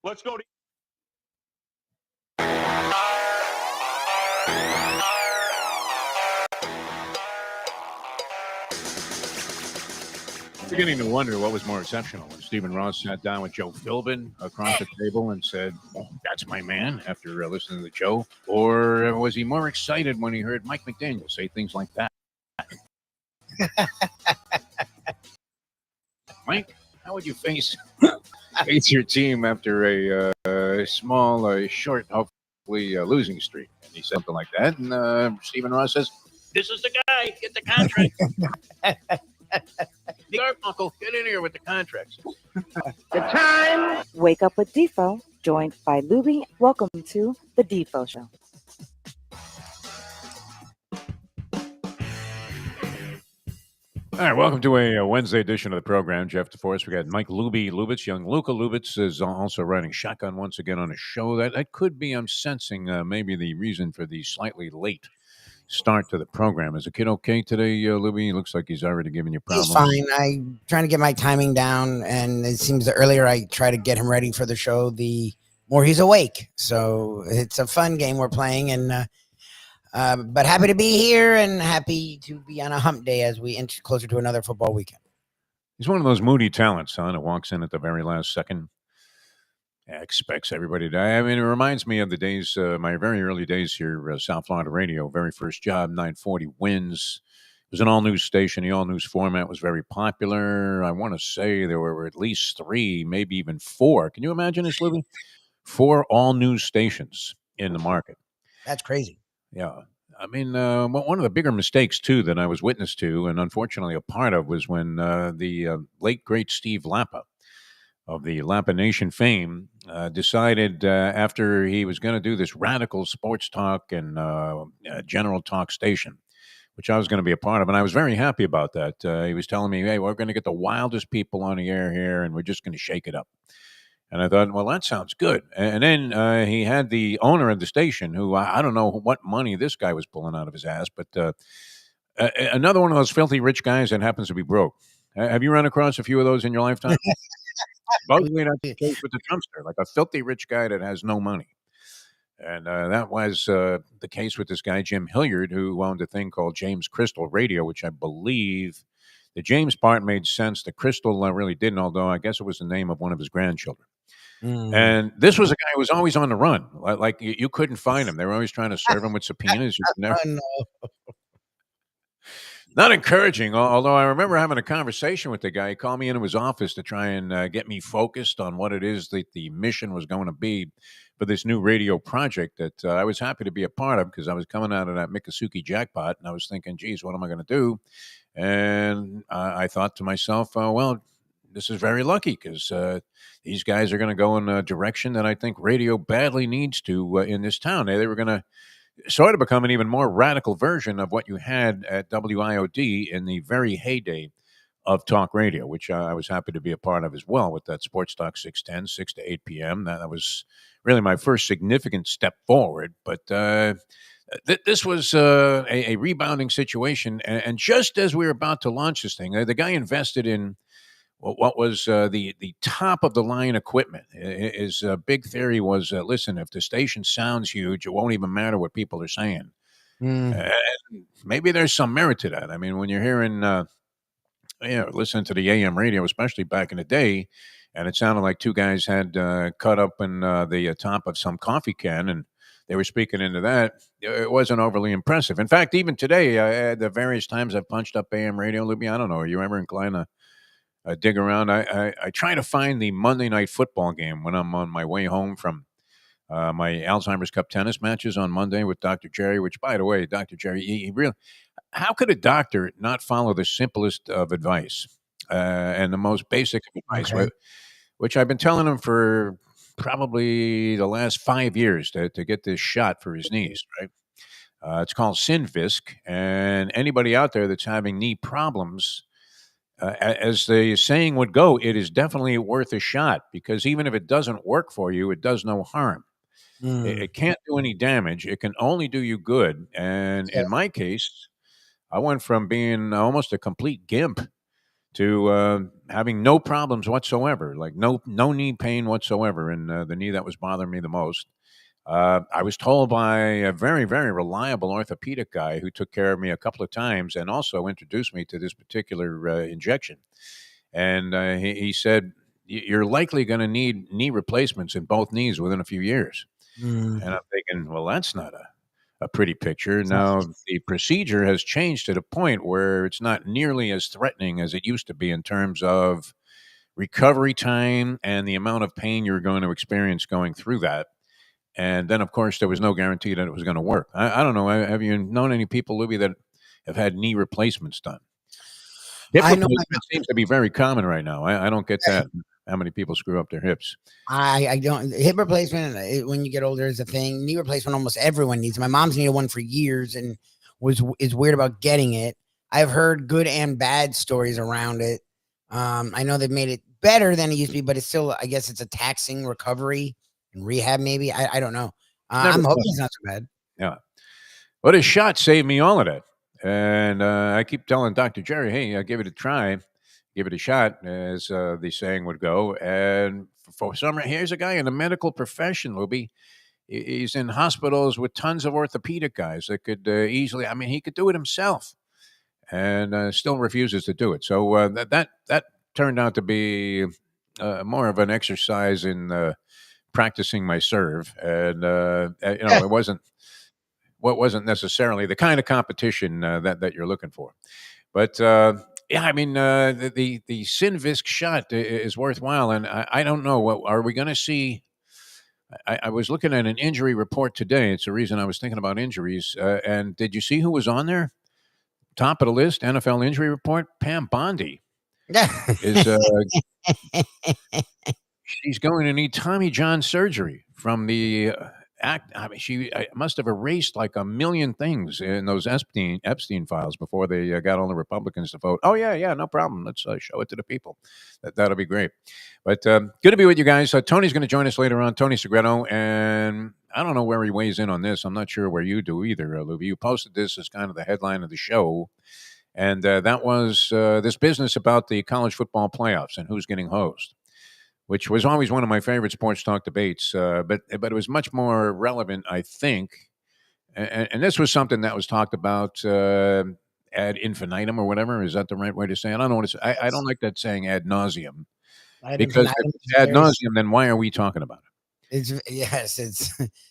Let's go to. Beginning to wonder what was more exceptional when Stephen Ross sat down with Joe Philbin across the table and said, "Oh, that's my man," after listening to Joe, or was he more excited when he heard Mike McDaniel say things like that? Mike, how would you face your team after a small, short, hopefully losing streak? And he said something like that, and Stephen Ross says, "This is the guy. Get the contract." Garfunkel, get in here with the contracts. The time. Wake up with Defo, joined by Lubie. Welcome to the Defo Show. All right, welcome to a Wednesday edition of the program. Jeff DeForest. We got Mike Lubitz. Young Luka Lubitz is also riding shotgun once again on a show. That could be, I'm sensing, maybe the reason for the slightly late start to the program. Is the kid okay today, Lubie? He looks like he's already giving you problems. He's fine. I'm trying to get my timing down, and it seems the earlier I try to get him ready for the show, the more he's awake. So it's a fun game we're playing, and but happy to be here and happy to be on a hump day as we inch closer to another football weekend. He's one of those moody talents, huh? That walks in at the very last second. Expects everybody to. I mean, it reminds me of the days, my very early days here, South Florida Radio. Very first job, 940 Wins. It was an all-news station. The all-news format was very popular. I want to say there were at least 3, maybe even 4. Can you imagine this, Libby? 4 all-news stations in the market. That's crazy. Yeah. I mean, one of the bigger mistakes, too, that I was witness to and unfortunately a part of was when the late, great Steve Lappa of the Lappa Nation fame decided after he was going to do this radical sports talk and general talk station, which I was going to be a part of. And I was very happy about that. He was telling me, hey, we're going to get the wildest people on the air here, and we're just going to shake it up. And I thought, well, that sounds good. And then he had the owner of the station, who I don't know what money this guy was pulling out of his ass, but another one of those filthy rich guys that happens to be broke. Have you run across a few of those in your lifetime? Mostly that's the case with the Trumpster, like a filthy rich guy that has no money. And that was the case with this guy, Jim Hilliard, who owned a thing called James Crystal Radio, which I believe the James part made sense. The Crystal really didn't, although I guess it was the name of one of his grandchildren. And this was a guy who was always on the run. Like you couldn't find him. They were always trying to serve him with subpoenas. You could never. Not encouraging, although I remember having a conversation with the guy. He called me into his office to try and get me focused on what it is that the mission was going to be for this new radio project that I was happy to be a part of, because I was coming out of that Miccosukee jackpot, and I was thinking, geez, what am I going to do? And I thought to myself, well, this is very lucky, because these guys are going to go in a direction that I think radio badly needs to in this town. They were going to sort of become an even more radical version of what you had at WIOD in the very heyday of talk radio, which I was happy to be a part of as well, with that Sports Talk 610, 6 to 8 p.m. That was really my first significant step forward. But this was a rebounding situation. And just as we were about to launch this thing, the guy invested in what was the top of the line equipment. His big theory was, listen, if the station sounds huge, it won't even matter what people are saying. And maybe there's some merit to that. I mean, when you're hearing, listen to the AM radio, especially back in the day, and it sounded like 2 guys had cut up in the top of some coffee can, and they were speaking into that, it wasn't overly impressive. In fact, even today, the various times I've punched up AM radio, Libby, I don't know, are you ever inclined to dig around? I try to find the Monday night football game when I'm on my way home from my Alzheimer's Cup tennis matches on Monday with Dr. Jerry, which, by the way, Dr. Jerry, he really, how could a doctor not follow the simplest of advice and the most basic of advice, which I've been telling him for probably the last 5 years to get this shot for his knees, right? It's called Synvisc, and anybody out there that's having knee problems, as the saying would go, it is definitely worth a shot, because even if it doesn't work for you, it does no harm. It can't do any damage. It can only do you good. And in my case, I went from being almost a complete gimp to having no problems whatsoever, like no knee pain whatsoever in the knee that was bothering me the most. I was told by a very, very reliable orthopedic guy who took care of me a couple of times and also introduced me to this particular injection. And he said, You're likely going to need knee replacements in both knees within a few years. Mm. And I'm thinking, well, that's not a pretty picture. It's not- Now, the procedure has changed to the point where it's not nearly as threatening as it used to be in terms of recovery time and the amount of pain you're going to experience going through that. And then, of course, there was no guarantee that it was going to work. I don't know. Have you known any people, Lubie, that have had knee replacements done? Hip I know. replacement seems to be very common right now. I don't get that. How many people screw up their hips? I don't. Hip replacement when you get older is a thing. Knee replacement, almost everyone needs. My mom's needed one for years and is weird about getting it. I've heard good and bad stories around it. I know they've made it better than it used to be, but it's still, I guess, it's a taxing recovery and rehab. Maybe I don't know. Never I'm hoping thought. it's not so bad. Yeah. But a shot saved me all of that. And I keep telling Dr. Jerry, hey, give it a try, give it a shot, as the saying would go. And for some, here's a guy in the medical profession, Lubie. He's in hospitals with tons of orthopedic guys that could easily, I mean, he could do it himself and still refuses to do it. So that turned out to be more of an exercise in practicing my serve. And, it wasn't what wasn't necessarily the kind of competition that you're looking for. But yeah, I mean, the Synvisc shot is worthwhile, and I don't know. What are we going to see? I was looking at an injury report today. It's the reason I was thinking about injuries. And did you see who was on there? Top of the list, NFL injury report. Pam Bondi is she's going to need Tommy John surgery from the act. I mean, she must have erased like a million things in those Epstein files before they got all the Republicans to vote. Oh yeah, no problem. Let's show it to the people. That'll be great. But good to be with you guys. Tony's going to join us later on. Tony Segreto, and I don't know where he weighs in on this. I'm not sure where you do either, Lubie. You posted this as kind of the headline of the show. And that was this business about the college football playoffs and who's getting hosed, which was always one of my favorite sports talk debates. But it was much more relevant, I think. And this was something that was talked about ad infinitum or whatever. Is that the right way to say it? I don't know what it's. I don't like that saying ad nauseum, because if it's ad nauseum, then why are we talking about it? It's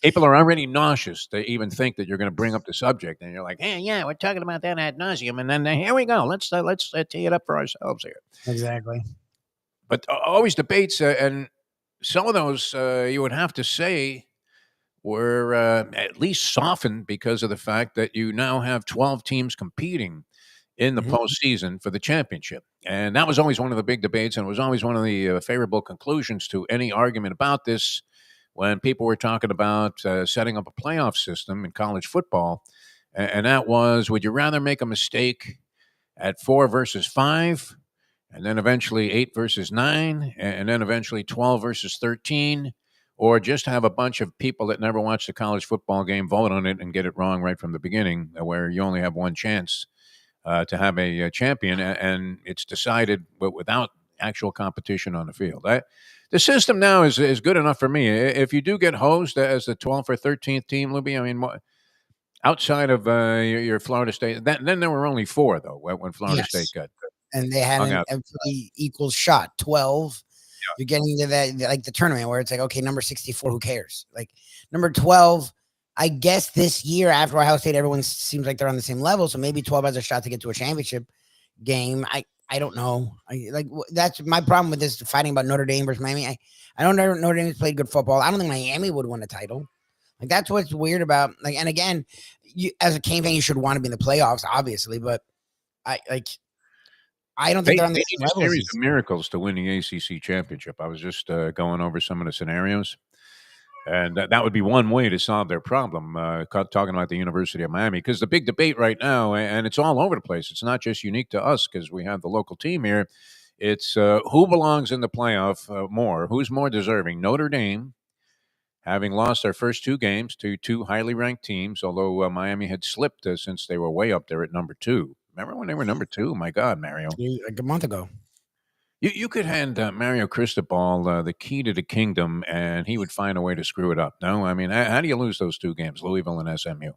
People are already nauseous to even think that you're going to bring up the subject, and you're like, "Hey, yeah, we're talking about that ad nauseum," and then here we go. Let's tee it up for ourselves here. exactly. But always debates, and some of those you would have to say were at least softened because of the fact that you now have 12 teams competing in the postseason for the championship. And that was always one of the big debates, and it was always one of the favorable conclusions to any argument about this when people were talking about setting up a playoff system in college football. And that was, would you rather make a mistake at 4 versus 5, and then eventually 8 versus 9, and then eventually 12 versus 13, or just have a bunch of people that never watched a college football game vote on it and get it wrong right from the beginning, where you only have one chance to have a champion, and it's decided without actual competition on the field. The system now is good enough for me. If you do get hosed as the 12th or 13th team, Lubie, I mean, outside of your Florida State, then there were only 4, though, when Florida State got and they had a pretty equal shot. 12. Yeah. You're getting into that, like the tournament where it's like, okay, number 64, who cares? Like number 12, I guess this year after Ohio State, everyone seems like they're on the same level. So maybe 12 has a shot to get to a championship game. I don't know. That's my problem with this fighting about Notre Dame versus Miami. I don't know. Notre Dame's played good football. I don't think Miami would win a title. Like that's what's weird about and again, you as a Cane fan, you should want to be in the playoffs, obviously, but I don't think they're on the same level. Series of miracles to win the ACC championship. I was just going over some of the scenarios, and that would be one way to solve their problem. Talking about the University of Miami, because the big debate right now, and it's all over the place. It's not just unique to us because we have the local team here. It's who belongs in the playoff more, who's more deserving. Notre Dame, having lost their first 2 games to 2 highly ranked teams, although Miami had slipped since they were way up there at number 2. Remember when they were number 2? My God, Mario. Like a month ago. You could hand Mario Cristobal the key to the kingdom, and he would find a way to screw it up. No, I mean, how do you lose those 2 games, Louisville and SMU? Good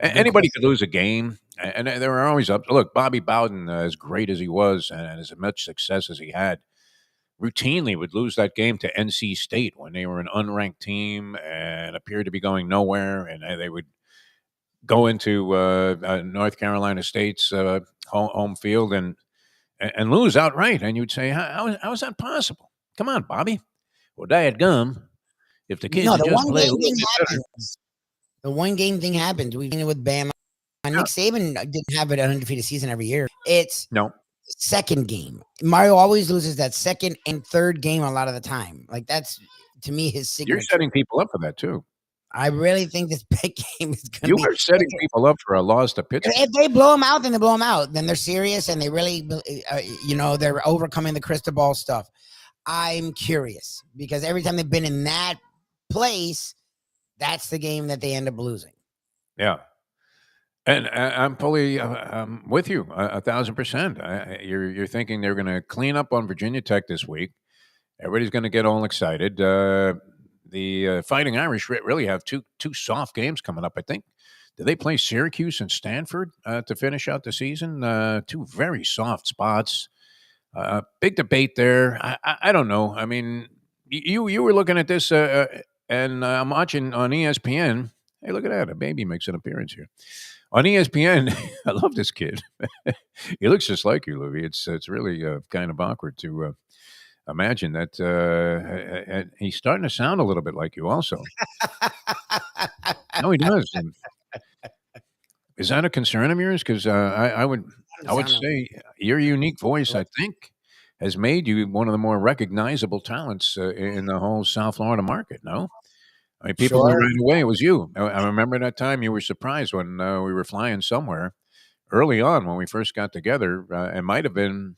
Anybody question. could lose a game, and there were always up. Look, Bobby Bowden, as great as he was, and as much success as he had, routinely would lose that game to NC State when they were an unranked team and appeared to be going nowhere, and they would go into North Carolina State's home field and lose outright. And you'd say, how is that possible? Come on, Bobby. Well, dadgum, if the kids No, had the just one played a game little thing bit better. happens. The one game thing happens. We've seen it with Bama. Nick Saban didn't have an undefeated season every year. It's No, second game. Mario always loses that second and third game a lot of the time. Like that's to me his you're signature. setting people up for that too. I really think this big game is going to You be. are setting people up for a loss to Pittsburgh. If they blow them out, then they blow them out. Then they're serious and they really, they're overcoming the crystal ball stuff. I'm curious because every time they've been in that place, that's the game that they end up losing. Yeah. And I'm fully with you 1,000%. You're thinking they're going to clean up on Virginia Tech this week. Everybody's going to get all excited. The Fighting Irish really have two soft games coming up. I think. Do they play Syracuse and Stanford to finish out the season? 2 very soft spots. Big debate there. I don't know. I mean, you were looking at this, and I'm watching on ESPN. Hey, look at that! A baby makes an appearance here on ESPN. I love this kid. He looks just like you, Lubie. It's really kind of awkward to imagine that. And he's starting to sound a little bit like you, also. No, he does. And is that a concern of yours? Because I would say your unique voice, I think, has made you one of the more recognizable talents in the whole South Florida market. No. I mean, people knew right away it was you. I remember that time you were surprised when we were flying somewhere early on when we first got together. It might have been,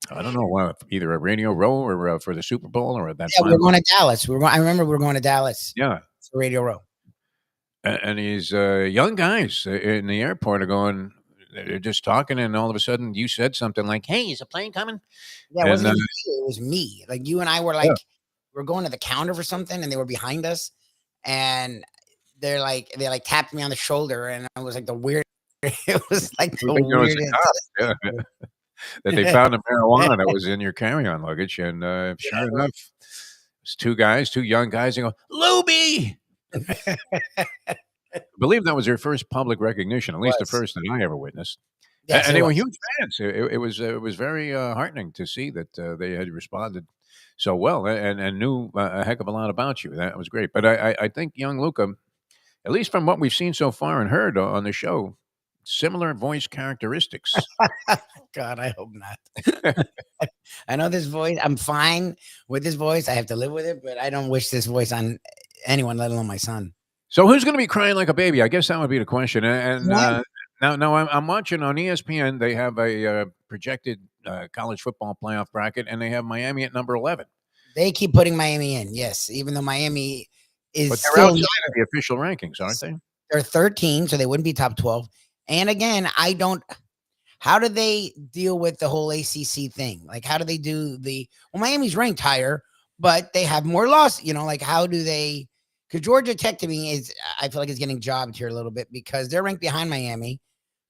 I don't know, either a Radio Row or for the Super Bowl or that. Yeah, we were going to Dallas. I remember we were going to Dallas. Yeah, for Radio Row. And these young guys in the airport are going. They're just talking, and all of a sudden, you said something like, "Hey, is a plane coming?" Yeah, it wasn't you, it was me. Like you and I were like. We're going to the counter for something and they were behind us and they tapped me on the shoulder and I was like it was like the weirdest. Yeah. That they found the marijuana that was in your carry-on luggage and sure enough it's 2 young guys and go, Lubie. I believe that was their first public recognition, at least the first that I ever witnessed. Yes, and they were huge fans. It was very heartening to see that they had responded so well and knew a heck of a lot about you. That was great. But I think young Luca, at least from what we've seen so far and heard on the show, similar voice characteristics. God, I hope not. I know this voice. I'm fine with this voice. I have to live with it, but I don't wish this voice on anyone, let alone my son. So who's going to be crying like a baby? I guess that would be the question. And now I'm watching on ESPN. They have a projected college football playoff bracket, and they have Miami at number 11. They keep putting Miami in, yes, even though Miami is but they're still outside of the official rankings, aren't they? They're 13, so they wouldn't be top 12. And again, how do they deal with the whole ACC thing? Like, how do they do Miami's ranked higher, but they have more loss, like how do they, because Georgia Tech to me I feel like is getting jobbed here a little bit because they're ranked behind Miami.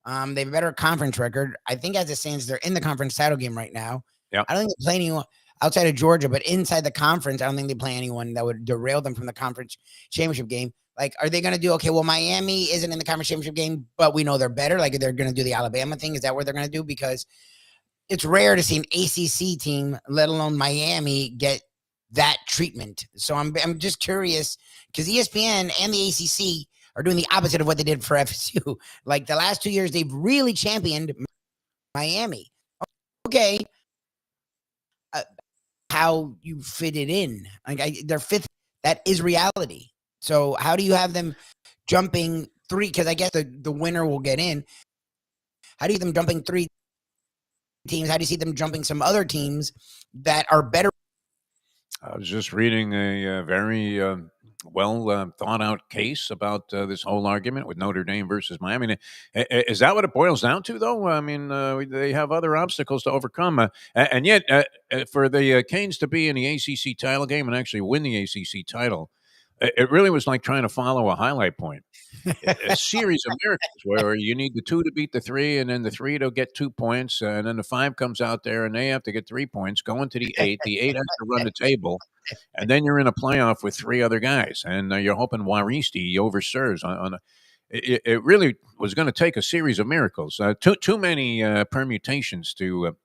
They have a better conference record. I think as it stands, they're in the conference title game right now. Yeah. I don't think they play anyone outside of Georgia, but inside the conference, I don't think they play anyone that would derail them from the conference championship game. Like, are they going to do, okay, well, Miami isn't in the conference championship game, but we know they're better. Like, they're going to do the Alabama thing. Is that what they're going to do? Because it's rare to see an ACC team, let alone Miami, get that treatment. So I'm just curious because ESPN and the ACC are doing the opposite of what they did for FSU. Like the last 2 years, they've really championed Miami. Okay. How you fit it in. Like they're fifth. That is reality. So how do you have them jumping 3? Because I guess the winner will get in. How do you them jumping 3 teams? How do you see them jumping some other teams that are better? I was just reading a very well thought out case about this whole argument with Notre Dame versus Miami. Is that what it boils down to, though? I mean, they have other obstacles to overcome, and yet for the Canes to be in the ACC title game and actually win the ACC title, it really was like trying to follow a highlight point. A series of miracles where you need the 2 to beat the 3, and then the 3 to get 2 points, and then the 5 comes out there, and they have to get 3 points, go into the 8. The 8 has to run the table, and then you're in a playoff with 3 other guys, and you're hoping Waristi overserves on it really was going to take a series of miracles. Too many permutations to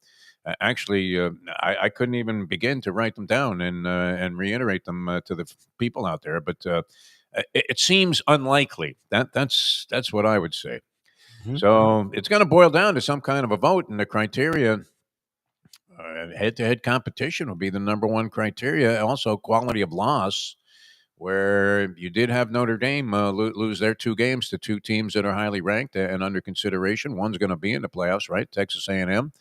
actually. I couldn't even begin to write them down and reiterate them to the people out there. But it seems unlikely. That's what I would say. Mhm. So it's going to boil down to some kind of a vote, and the criteria. Head-to-head competition will be the number one criteria. Also, quality of loss, where you did have Notre Dame lose their 2 games to 2 teams that are highly ranked and under consideration. One's going to be in the playoffs, right? Texas A&M.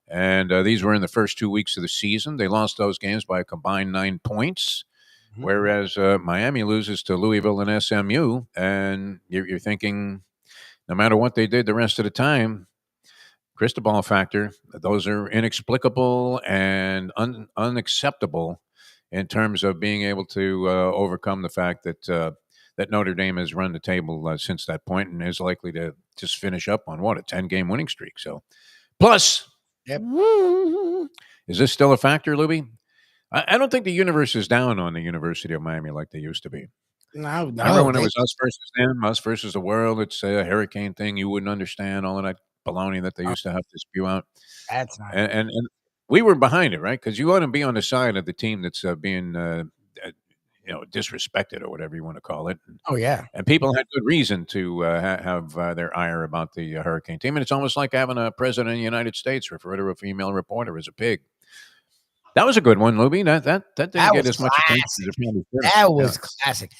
And these were in the first 2 weeks of the season. They lost those games by a combined 9 points, whereas Miami loses to Louisville and SMU. And you're thinking, no matter what they did the rest of the time, Cristobal factor, those are inexplicable and unacceptable in terms of being able to overcome the fact that Notre Dame has run the table since that point and is likely to just finish up on a 10-game winning streak. So, plus, Yep. Is this still a factor, Lubie? I don't think the universe is down on the University of Miami like they used to be. No, Remember when it was us versus them, us versus the world? It's a hurricane thing. You wouldn't understand all of that baloney that they used to have to spew out. that's not. And we were behind it, right? Because you want to be on the side of the team that's being, disrespected or whatever you want to call it. Oh yeah. And people had good reason to have their ire about the hurricane team. And it's almost like having a president of the United States refer to a female reporter as a pig. That was a good one, Lubie. That didn't That get was as much attention as classic. it probably should have. That was classic.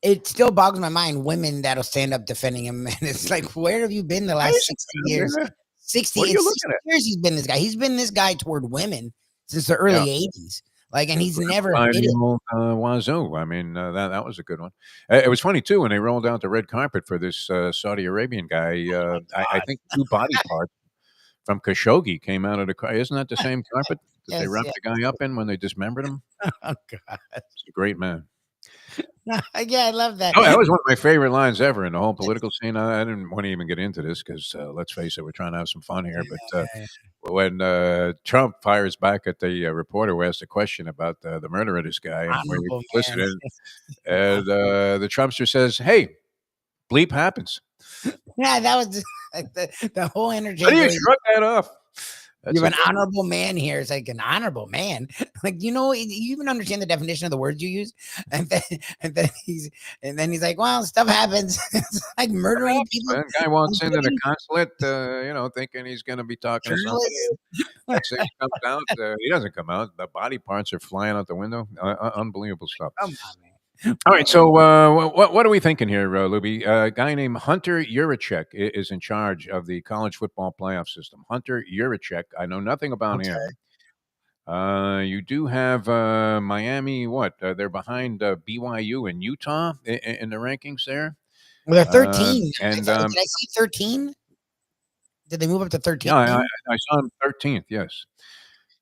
It still boggles my mind. Women that'll stand up defending him, and it's like, where have you been the last 60 years? 60. What are you It's looking 60 at? years he's been this guy. He's been this guy toward women since the early 80s. Like, and he's never By hit the it. old Wazoo. I mean, that was a good one. It was funny too when they rolled out the red carpet for this Saudi Arabian guy. I think 2 body parts from Khashoggi came out of the car. Isn't that the same carpet that they Yes, wrapped yeah. the guy up in when they dismembered him? Oh God. He's a great man. Yeah, I love that. Oh, that was one of my favorite lines ever in the whole political scene. I didn't want to even get into this because let's face it, we're trying to have some fun here. But when Trump fires back at the reporter who asked a question about the murder of this guy and where he Honorable was man. and the Trumpster says, "Hey, bleep happens." Yeah, that was like the whole energy. How do you shrug that off? You have an honorable man here. It's like an honorable man. Like, you even understand the definition of the words you use. And then he's like, well, stuff happens. It's like murdering people. That guy walks into the consulate, thinking he's going to be talking to somebody. Next thing he comes out, he doesn't come out. The body parts are flying out the window. Unbelievable stuff. Come on, man. All right, so what are we thinking here, Lubie? A guy named Hunter Yurachek is in charge of the college football playoff system. Hunter Yurachek, I know nothing about him. You do have Miami. They're behind BYU and Utah in the rankings there. Well, they're 13. And did I see 13? Did they move up to 13? Yeah, I saw him 13th. Yes.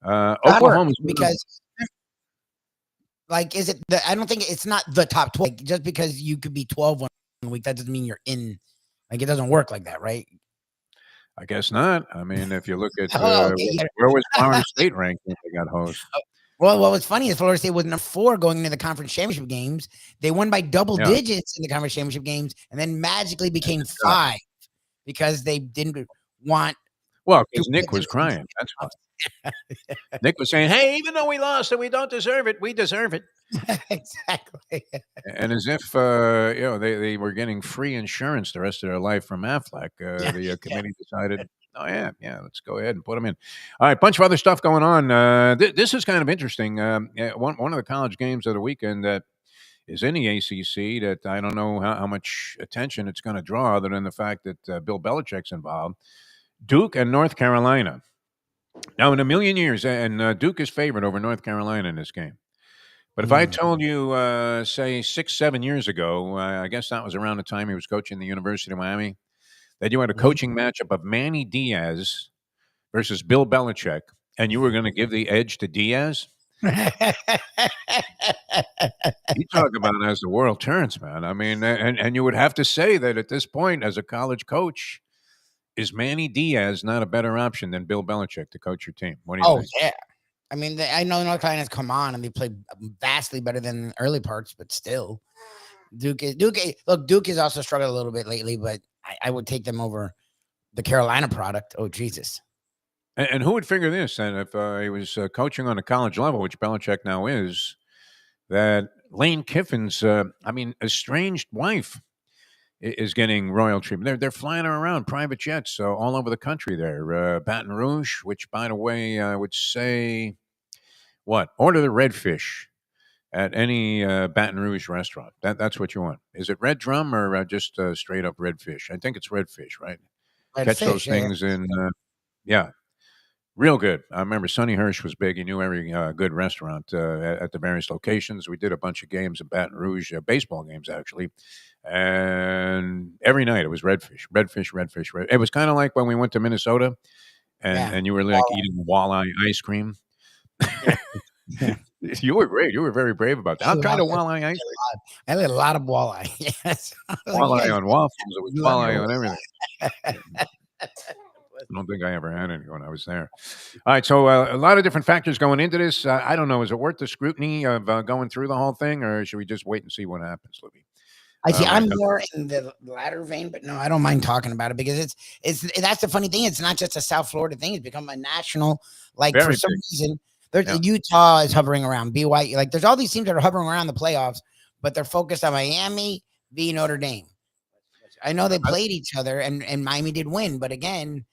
Oklahoma's because. Like, is it? I don't think it's not the top 12. Like, just because you could be 12 one week, that doesn't mean you're in. Like, it doesn't work like that, right? I guess not. I mean, if you look at Okay. where was Florida State ranked when they got host? Well, what was funny is Florida State was number 4 going into the conference championship games. They won by double digits in the conference championship games, and then magically became 5 because they didn't want. Well, because Nick was crying. That's why. Nick was saying, "Hey, even though we lost and we don't deserve it, we deserve it." Exactly. And as if they were getting free insurance the rest of their life from Aflac, the committee decided, "Oh yeah, let's go ahead and put them in." All right, bunch of other stuff going on. This is kind of interesting. One of the college games of the weekend that is in the ACC that I don't know how much attention it's going to draw, other than the fact that Bill Belichick's involved. Duke and North Carolina. Now, in a million years, and Duke is favored over North Carolina in this game. But if I told you, say, 6, 7 years ago, I guess that was around the time he was coaching the University of Miami, that you had a coaching matchup of Manny Diaz versus Bill Belichick, and you were going to give the edge to Diaz, you talk about as the world turns, man. I mean, and you would have to say that at this point, as a college coach, is Manny Diaz not a better option than Bill Belichick to coach your team? What do you think? Yeah. I mean, I know North Carolina's come on and they play vastly better than the early parts, but still, Duke has also struggled a little bit lately, but I would take them over the Carolina product. Oh, Jesus. And who would figure this? And if he was coaching on a college level, which Belichick now is, that Lane Kiffin's, estranged wife is getting royal treatment. They're flying her around private jets all over the country there. Baton Rouge, which, by the way, I would say, order the redfish at any Baton Rouge restaurant. That's what you want. Is it red drum or just straight up redfish? I think it's redfish, right? Catch those things in, yeah. Real good. I remember Sonny Hirsch was big. He knew every good restaurant at the various locations. We did a bunch of games in Baton Rouge, baseball games actually, and every night it was redfish. It was kind of like when we went to Minnesota, and you were like eating walleye ice cream. You were great. You were very brave about that. What kind of walleye ice cream? I had a lot of walleye. Yes, walleye on waffles. It was walleye on everything. I don't think I ever had any when I was there. All right, so a lot of different factors going into this. I don't know. Is it worth the scrutiny of going through the whole thing, or should we just wait and see what happens, Lubie? I see. I'm more in the latter vein, but no, I don't mind talking about it because that's the funny thing. It's not just a South Florida thing. It's become a national. Like for some reason, Utah is hovering around. BYU, like there's all these teams that are hovering around the playoffs, but they're focused on Miami, Notre Dame. I know they played each other, and Miami did win, but again.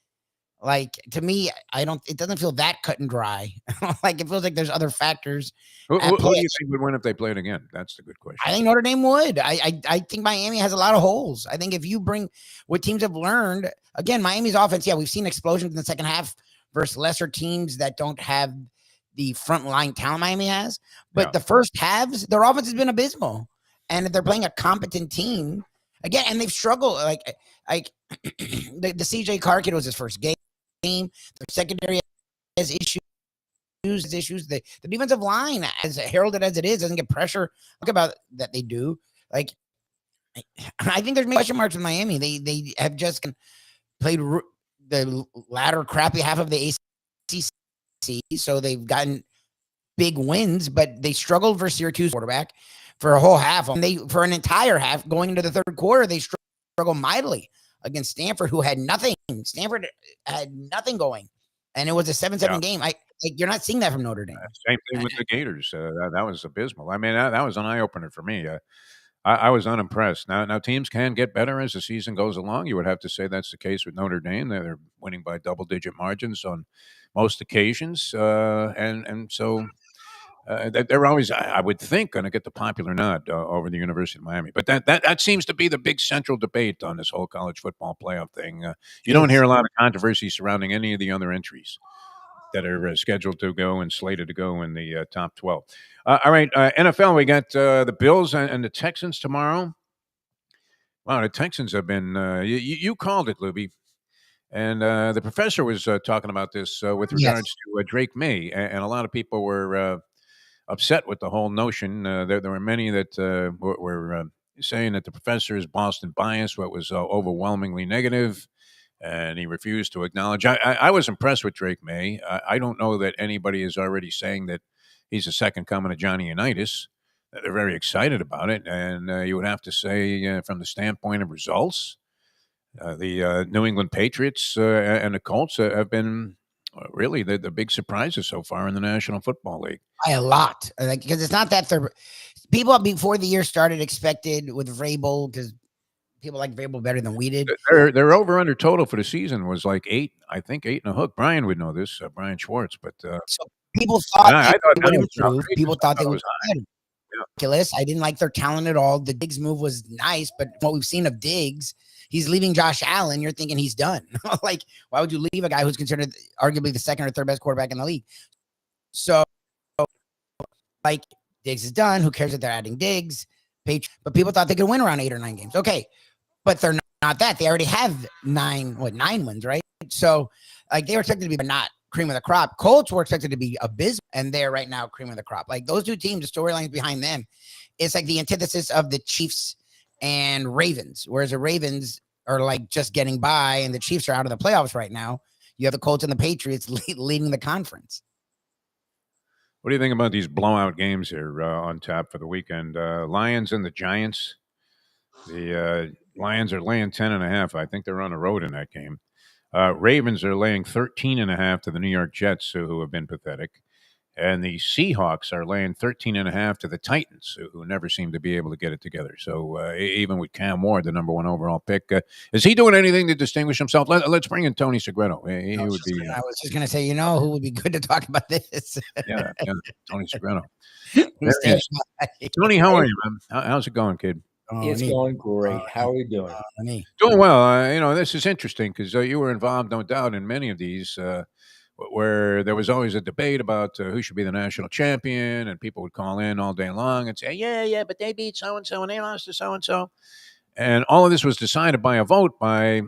Like to me, it doesn't feel that cut and dry. Like it feels like there's other factors. Who do you think would win if they played again? That's the good question. I think Notre Dame would. I think Miami has a lot of holes. I think if you bring what teams have learned, again, Miami's offense, we've seen explosions in the second half versus lesser teams that don't have the front line talent Miami has. But the first halves, their offense has been abysmal. And if they're playing a competent team, again, and they've struggled. Like the CJ Carr kid was his first game. Their secondary has issues. The defensive line, as heralded as it is, doesn't get pressure. Look about that they do. Like, I think there's question marks with Miami. They have just played the latter crappy half of the ACC, so they've gotten big wins, but they struggled versus Syracuse quarterback for a whole half. For an entire half going into the third quarter, they struggled mightily against Stanford, who had nothing. Stanford had nothing going, and it was a 7-7 game. You're not seeing that from Notre Dame. Same thing with the Gators. That was abysmal. I mean, that was an eye opener for me. I was unimpressed. Now teams can get better as the season goes along. You would have to say that's the case with Notre Dame. They're winning by double-digit margins on most occasions, and so. They're always, I would think, going to get the popular nod over the University of Miami. But that seems to be the big central debate on this whole college football playoff thing. You don't hear a lot of controversy surrounding any of the other entries that are scheduled to go and slated to go in the top 12. All right, NFL, we got the Bills and the Texans tomorrow. Wow, the Texans have been, you called it, Lubie. And the professor was talking about this with regards to Drake May. And a lot of people were upset with the whole notion. There were many that were saying that the professor is Boston biased, what was overwhelmingly negative, and he refused to acknowledge. I was impressed with Drake May. I don't know that anybody is already saying that he's the second coming of Johnny Unitas. They're very excited about it, and you would have to say from the standpoint of results, the New England Patriots and the Colts have been really the big surprises so far in the National Football League. By a lot, because it's not that people before the year started expected with Vrabel, because people like Vrabel better than we did. Their over under total for the season was like 8, I think 8 and a hook. Brian would know this, Brian Schwartz, but so people thought people thought they was ridiculous. I didn't like their talent at all. The Diggs move was nice, but what we've seen of Diggs, he's leaving Josh Allen. You're thinking he's done. Like, why would you leave a guy who's considered arguably the second or third best quarterback in the league? So, like, Diggs is done. Who cares if they're adding Diggs? But people thought they could win around 8 or 9 games. Okay, but they're not that. They already have 9 wins, right? So like they were expected to be, but not cream of the crop. Colts were expected to be abysmal, and they're right now cream of the crop. Like those two teams, the storylines behind them, it's like the antithesis of the Chiefs and Ravens. Whereas the Ravens are like just getting by, and the Chiefs are out of the playoffs right now. You have the Colts and the Patriots leading the conference. What do you think about these blowout games here on tap for the weekend? Lions and the Giants. The Lions are laying 10.5. I think they're on the road in that game. Ravens are laying 13.5 to the New York Jets, who have been pathetic. And the Seahawks are laying 13.5 to the Titans, who never seem to be able to get it together. So even with Cam Ward, the number 1 overall pick, is he doing anything to distinguish himself? Let's bring in Tony Segreto. He would be. I was just going to say, who would be good to talk about this? yeah, Tony Segreto. Tony, how are you, man? How's it going, kid? It's going great. How are you doing? Doing well. This is interesting because you were involved, no doubt, in many of these where there was always a debate about who should be the national champion, and people would call in all day long and say, yeah, but they beat so-and-so and they lost to so-and-so. And all of this was decided by a vote by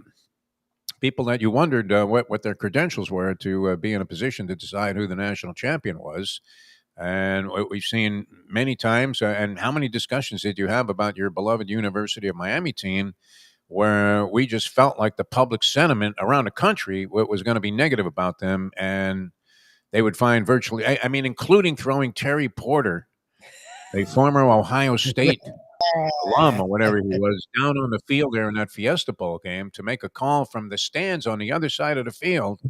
people that you wondered what their credentials were to be in a position to decide who the national champion was. And what we've seen many times, and how many discussions did you have about your beloved University of Miami team, where we just felt like the public sentiment around the country was going to be negative about them, and they would find virtually, I mean, including throwing Terry Porter, a former Ohio State alum or whatever he was, down on the field there in that Fiesta Bowl game to make a call from the stands on the other side of the field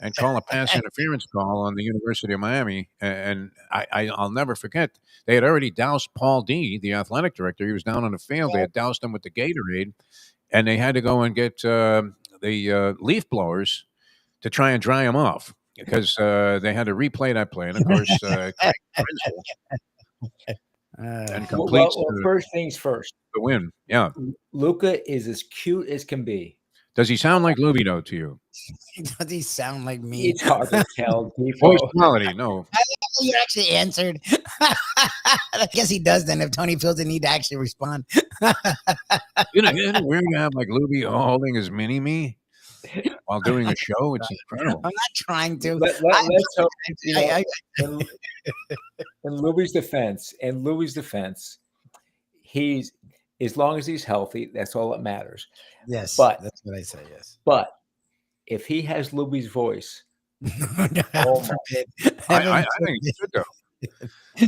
and call a pass interference call on the University of Miami. And I'll never forget, they had already doused Paul D., the athletic director. He was down on the field. They had doused him with the Gatorade, and they had to go and get the leaf blowers to try and dry him off because they had to replay that play. And, of course, and completes first things first. The win, yeah. Luca is as cute as can be. Does he sound like Lubie, though, to you? Does he sound like me? It's hard to tell. Voice quality, no. You actually answered. I guess he does then if Tony feels the need to actually respond. Isn't it weird to have like Lubie holding his mini-me while doing a show? It's incredible. I'm not trying to. Let's hope, in Lubie's defense, he's, as long as he's healthy, that's all that matters. Yes, but that's what I say. Yes, but if he has Lubie's voice, I think it's good though.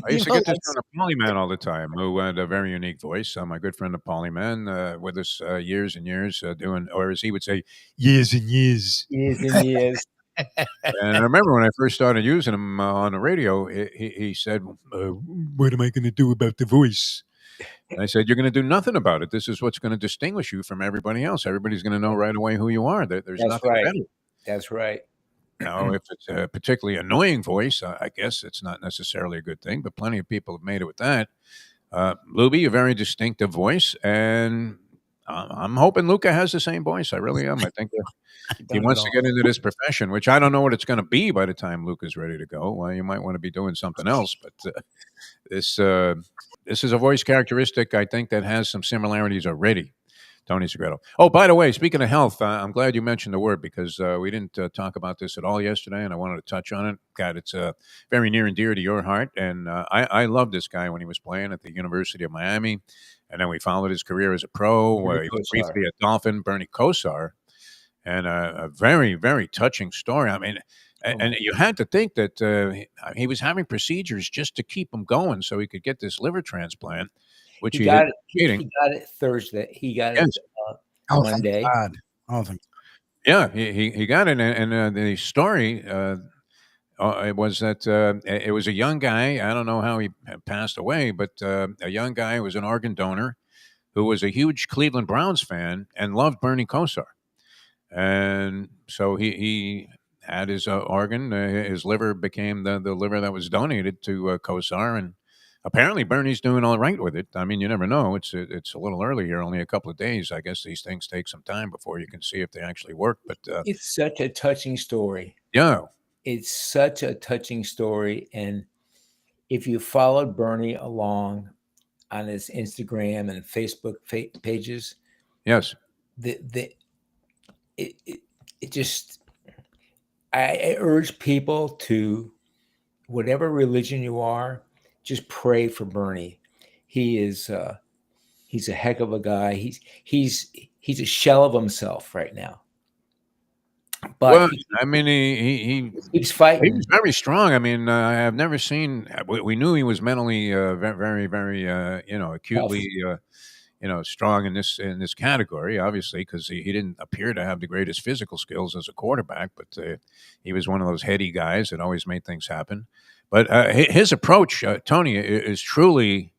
I used to get this from the Polyman all the time, who had a very unique voice. My good friend, the Polyman, with us years and years doing, or as he would say, years and years. Years and years. And I remember when I first started using him on the radio, he said, what am I going to do about the voice? And I said, you're going to do nothing about it. This is what's going to distinguish you from everybody else. Everybody's going to know right away who you are. There's nothing better. That's right. Now, if it's a particularly annoying voice, I guess it's not necessarily a good thing, but plenty of people have made it with that. Lubie, a very distinctive voice, and I'm hoping Luca has the same voice. I really am. I think he wants to get into this profession, which I don't know what it's going to be by the time Luca's ready to go. Well, you might want to be doing something else, but this is a voice characteristic, I think, that has some similarities already. Tony Segreto. Oh, by the way, speaking of health, I'm glad you mentioned the word because we didn't talk about this at all yesterday, and I wanted to touch on it. God, it's very near and dear to your heart, and I loved this guy when he was playing at the University of Miami, and then we followed his career as a pro. He was briefly a Dolphin, Bernie Kosar, and a very, very touching story. I mean, and you had to think that he was having procedures just to keep him going so he could get this liver transplant. Which he got it Thursday. He got it Monday. Yeah, he got it, and the story it was that it was a young guy. I don't know how he passed away, but a young guy who was an organ donor who was a huge Cleveland Browns fan and loved Bernie Kosar, and so he had his organ. His liver became the liver that was donated to Kosar, and apparently, Bernie's doing all right with it. I mean, you never know. It's a little early here, only a couple of days. I guess these things take some time before you can see if they actually work. But it's such a touching story. Yeah, it's such a touching story, and if you followed Bernie along on his Instagram and Facebook pages, Yes. the it just I urge people to, whatever religion you are, just pray for Bernie. He is he's a heck of a guy. He's a shell of himself right now, but Well, I mean, he keeps he fighting. was very strong. I mean, I have never seen. We knew he was mentally very, very, acutely, strong in this category. Obviously, because he didn't appear to have the greatest physical skills as a quarterback, but he was one of those heady guys that always made things happen. But his approach, Tony, is truly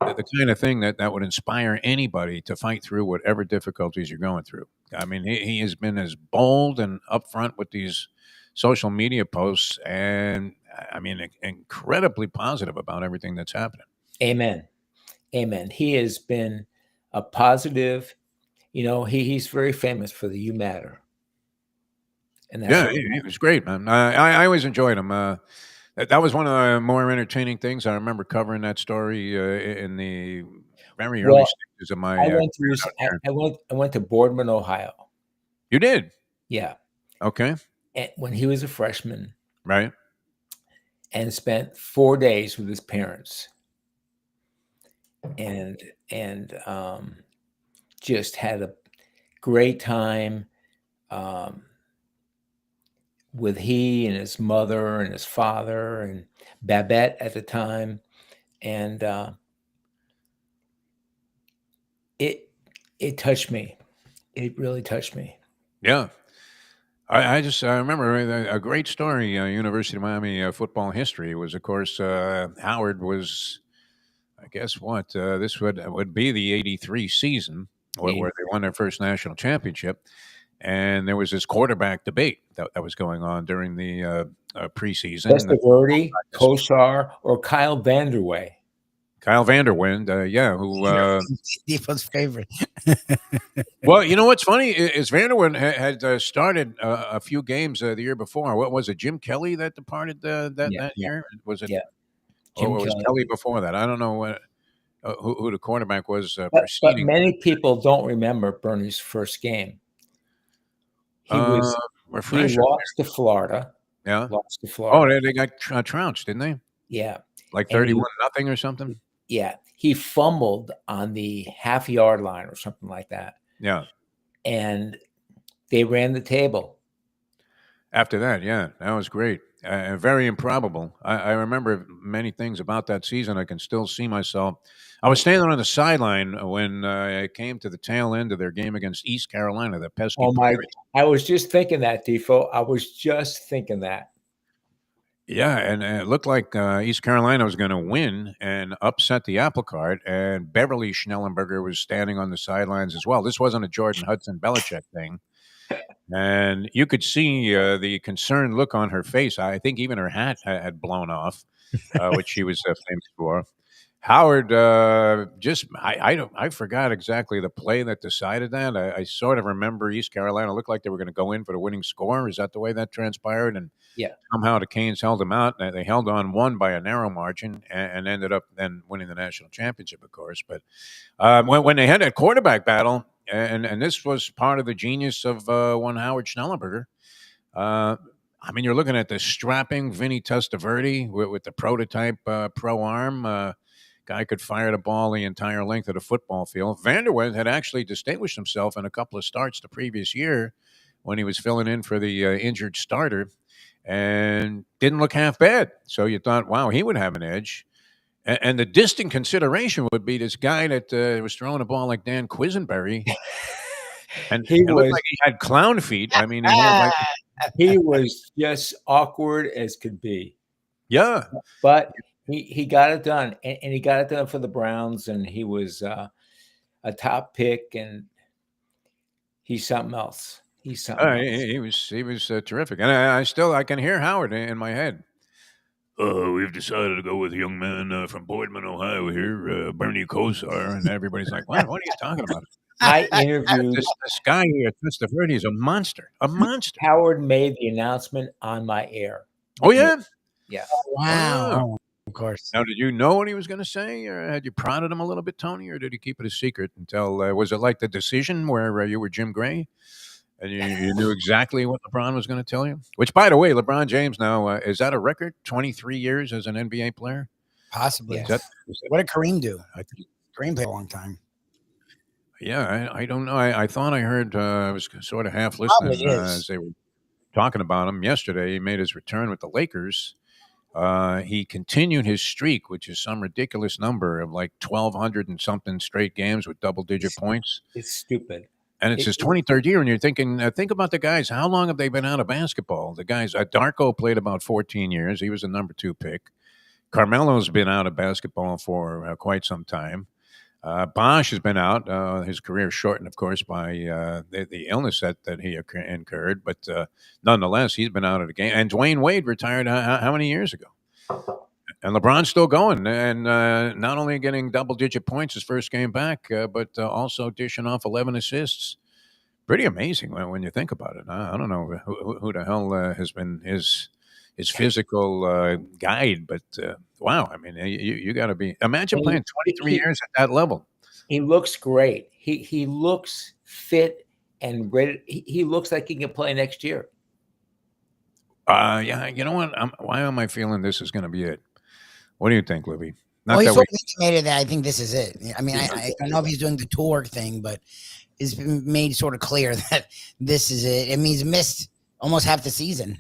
the kind of thing that would inspire anybody to fight through whatever difficulties you're going through. I mean, he has been as bold and upfront with these social media posts, and I mean, incredibly positive about everything that's happening. Amen. Amen. He has been a positive. He's very famous for the "You Matter," and that's Yeah, what he was great, man. I always enjoyed him. That was one of the more entertaining things. I remember covering that story in the very early well. stages of my I went career through. out here. I went to Boardman, Ohio. You did? Yeah, Okay. and when he was a freshman, Right. and spent 4 days with his parents, and just had a great time with he and his mother and his father and Babette at the time, and it touched me. It really touched me. Yeah. I remember a great story. University of Miami football history was, of course, Howard was. I guess what this would be the '83 season where they won their first national championship, and there was this quarterback debate that was going on during the preseason. Testaverde, Kosar, or Kyle Vanderway. Kyle Vanderwind, who Defo's favorite. well, you know what's funny is Vanderwind had started a few games the year before. What was it? Jim Kelly that departed that year? Was it? Yeah, Or Jim was Kelly. Kelly before that? I don't know what who the quarterback was But preceding. many people don't remember Bernie's first game. He Refresher. lost to Florida. Yeah. Lost to Oh, Florida. they got trounced, didn't they? Yeah. Like And 31-0 or something? Yeah. He fumbled on the half-yard line or something like that. Yeah. And they ran the table. After that, yeah, that was great. Very improbable. I remember many things about that season. I can still see myself. I was standing on the sideline when it came to the tail end of their game against East Carolina, the pesky Oh, my. Pirates. I was just thinking that, Defo. I was just thinking that. Yeah, and it looked like East Carolina was going to win and upset the apple cart, and Beverly Schnellenberger was standing on the sidelines as well. This wasn't a Jordan Hudson Belichick thing. And you could see the concerned look on her face. I think even her hat had blown off, which she was famous for. Howard I forgot exactly the play that decided that. I sort of remember East Carolina looked like they were going to go in for the winning score. Is that the way that transpired? And Yeah. somehow the Canes held them out. They held on, won by a narrow margin, and ended up then winning the national championship, of course. But when they had that quarterback battle, and this was part of the genius of one Howard Schnellenberger. I mean, you're looking at the strapping Vinny Testaverde with the prototype pro arm. Guy could fire the ball the entire length of the football field. Vanderwind had actually distinguished himself in a couple of starts the previous year when he was filling in for the injured starter and didn't look half bad. So you thought, wow, he would have an edge. And the distant consideration would be this guy that was throwing the ball like Dan Quisenberry. And He it looked was like he had clown feet. I mean, he had like, he was just awkward as could be. yeah. But he got it done, and he got it done for the Browns, and he was a top pick, and he's something else. He's something else. He was terrific. And I can hear Howard in my head. We've decided to go with a young man from Boardman, Ohio here, Bernie Kosar. And everybody's like, what are you talking about? I interviewed This guy here, Testaverde, is a monster. A monster. Howard made the announcement on my air. Oh, yeah? Yeah. Wow. Of course. Now, did you know what he was going to say, or had you prodded him a little bit, Tony, or did he keep it a secret until? Was it like the decision where you were Jim Gray, and you knew exactly what LeBron was going to tell you? Which, by the way, LeBron James now is that a record? 23 years as an NBA player. Possibly. Yes. What did Kareem do? I think, Kareem played a long time. yeah, I don't know. I thought I heard. I was sort of half listening Probably is. as they were talking about him yesterday. He made his return with the Lakers. He continued his streak, which is some ridiculous number of like 1,200 and something straight games with double-digit points. It's stupid. And it's his 23rd year, and you're thinking, think about the guys. How long have they been out of basketball? The guys, Darko played about 14 years. He was the number 2 pick. Carmelo's been out of basketball for quite some time. Bosch has been out. His career shortened, of course, by the illness that he incurred. But nonetheless, he's been out of the game. And Dwayne Wade retired how many years ago? And LeBron's still going. And not only getting double-digit points his first game back, but also dishing off 11 assists. Pretty amazing when you think about it. I don't know who the hell has been his physical guide, but wow, I mean, you got to be. Imagine playing 23 years at that level. He looks great. He looks fit and ready. He looks like he can play next year. Yeah, you know what? Why am I feeling this is going to be it? What do you think, Lubie? Well, he's sort of intimated that I think this is it. I mean, I don't know if he's doing the tour thing, but it's been made sort of clear that this is it. I mean, he's missed almost half the season.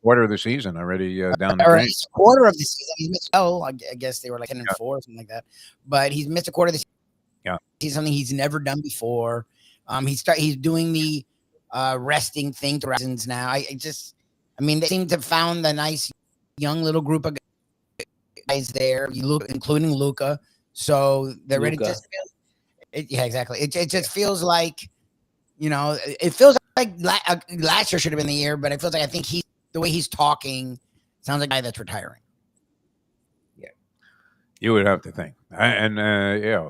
Quarter of the season already down the or drain. Quarter of the season. He's missed. I guess they were like 10-4 or something like that. But he's missed a quarter of the season. Yeah, he's something he's never done before. He's doing the resting thing to reasons now. I mean, they seem to have found a nice young little group of guys there. Including Luka. So they're ready to. Yeah, exactly. It just feels like, it feels like last year should have been the year, but it feels like I think the way he's talking sounds like a guy that's retiring. Yeah, you would have to think.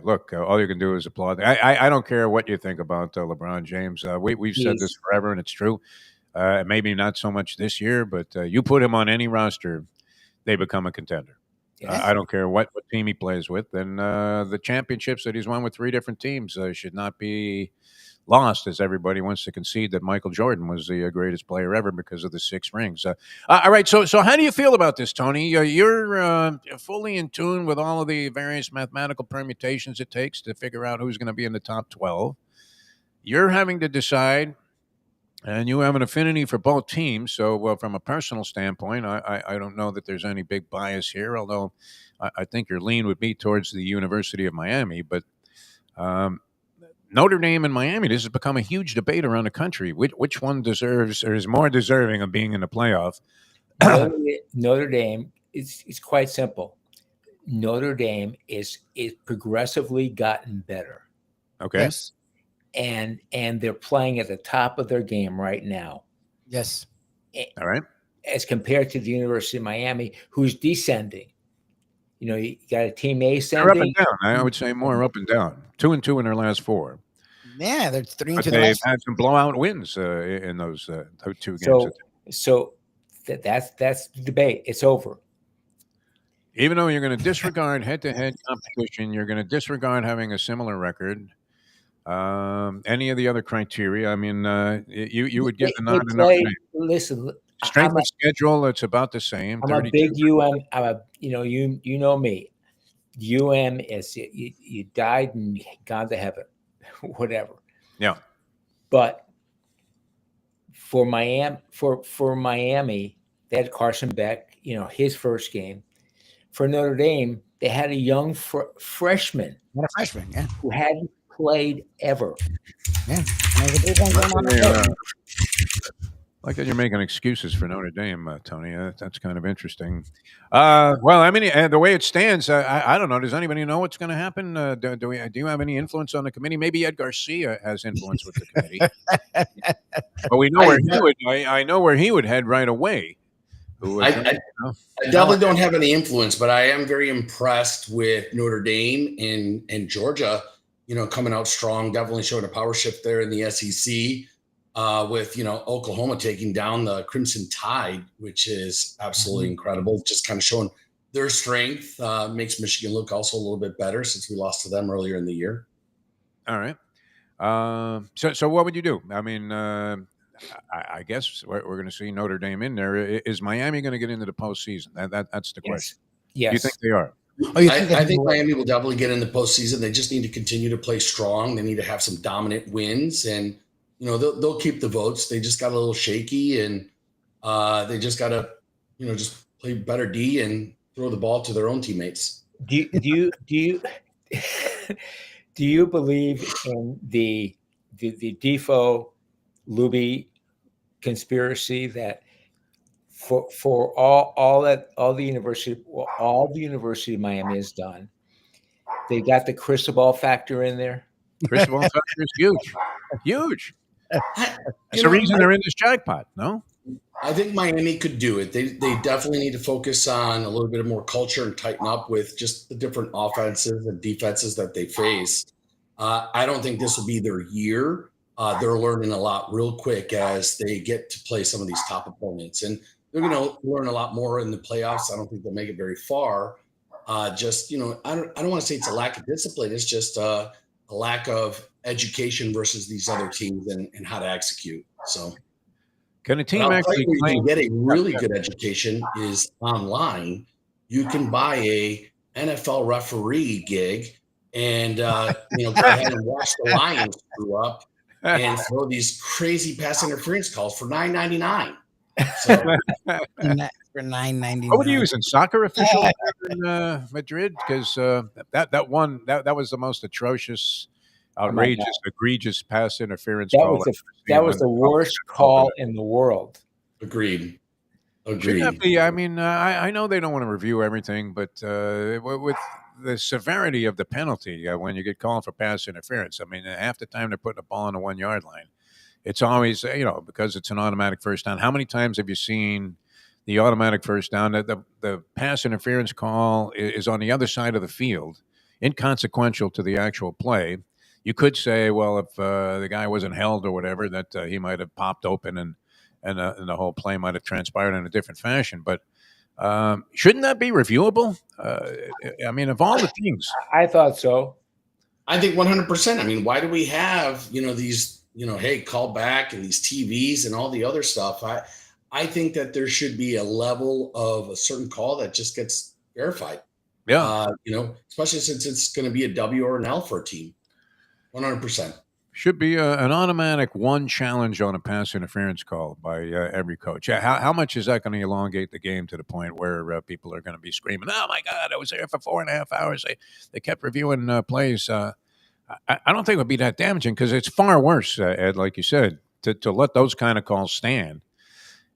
Look, all you can do is applaud. I don't care what you think about LeBron James. We've said this forever, and it's true. Maybe not so much this year, but you put him on any roster, they become a contender. I don't care what team he plays with. And the championships that he's won with 3 different teams should not be lost, as everybody wants to concede that Michael Jordan was the greatest player ever because of the 6 rings. All right, so how do you feel about this, Tony? You're fully in tune with all of the various mathematical permutations it takes to figure out who's going to be in the top 12. You're having to decide, and you have an affinity for both teams. So from a personal standpoint, I don't know that there's any big bias here, although I think your lean would be towards the University of Miami. But Notre Dame and Miami, this has become a huge debate around the country. Which one deserves or is more deserving of being in the playoff? Notre Dame, it's quite simple. Notre Dame is progressively gotten better. Okay. Yes. And they're playing at the top of their game right now. Yes. All right. As compared to the University of Miami, who's descending. You got a team ascending. They're up and down. I would say more up and down. 2-2 in their last 4. Yeah, they're 3-2. They've had some blowout wins in those 2 games. So that's the debate. It's over. Even though you're going to disregard head-to-head competition, you're going to disregard having a similar record. Any of the other criteria, I mean, you would get the nod. Listen, strength of schedule, it's about the same. I'm a big UM. You know me. UM is you died and gone to heaven, whatever. Yeah. But for Miami, they had Carson Beck. His first game. For Notre Dame, they had a young freshman. Not a freshman, yeah, who hadn't played ever. Yeah. Like that you're making excuses for Notre Dame, Tony. That's kind of interesting. Well, I mean, the way it stands, I don't know. Does anybody know what's going to happen? Do you have any influence on the committee? Maybe Ed Garcia has influence with the committee. But we know where he would. I know where he would head right away. I definitely don't have any influence, but I am very impressed with Notre Dame and Georgia. Coming out strong. Definitely showed a power shift there in the SEC. With Oklahoma taking down the Crimson Tide, which is absolutely incredible. Just kind of showing their strength makes Michigan look also a little bit better since we lost to them earlier in the year. All right. So what would you do? I mean, I guess we're going to see Notre Dame in there. Is Miami going to get into the postseason? That's the question. Yes. Do you think they are? I think Miami will definitely get in the postseason. They just need to continue to play strong. They need to have some dominant wins, and they'll keep the votes. They just got a little shaky, and they just got to just play better D and throw the ball to their own teammates. Do you do you believe in the Defo Lubie conspiracy that for all the University of Miami has done, they got the crystal factor in there? Cristobal factor is huge. That's the reason they're in this jackpot. No, I think Miami could do it. They definitely need to focus on a little bit more culture and tighten up with just the different offenses and defenses that they face. I don't think this will be their year. They're learning a lot real quick as they get to play some of these top opponents, and they're going to learn a lot more in the playoffs. I don't think they'll make it very far. I don't want to say it's a lack of discipline. It's just a lack of education versus these other teams and how to execute. So. Can a team actually get a really good education is online. You can buy a NFL referee gig and go ahead and watch the Lions screw up and throw these crazy pass interference calls for $9.99. So for $9.99. What were you using? Soccer official in Madrid? Because that was the most atrocious, outrageous, egregious pass interference call. That was the worst call in the world. Agreed. Shouldn't that be? I mean, I know they don't want to review everything, but with the severity of the penalty when you get called for pass interference, I mean, half the time they're putting the ball on the 1 yard line. It's always, because it's an automatic first down. How many times have you seen the automatic first down? The pass interference call is on the other side of the field, inconsequential to the actual play. You could say, well, if the guy wasn't held or whatever, that he might have popped open and the whole play might have transpired in a different fashion. But shouldn't that be reviewable? I mean, of all the things. I thought so. I think 100%. I mean, why do we have, these, hey, call back and these TVs and all the other stuff? I think that there should be a level of a certain call that just gets verified. Yeah. Especially since it's going to be a W or an L for a team. 100%. Should be an automatic one challenge on a pass interference call by every coach. How much is that going to elongate the game to the point where people are going to be screaming, "Oh my God, I was there for 4.5 hours. They kept reviewing plays." I don't think it would be that damaging because it's far worse, Ed, like you said, to let those kind of calls stand.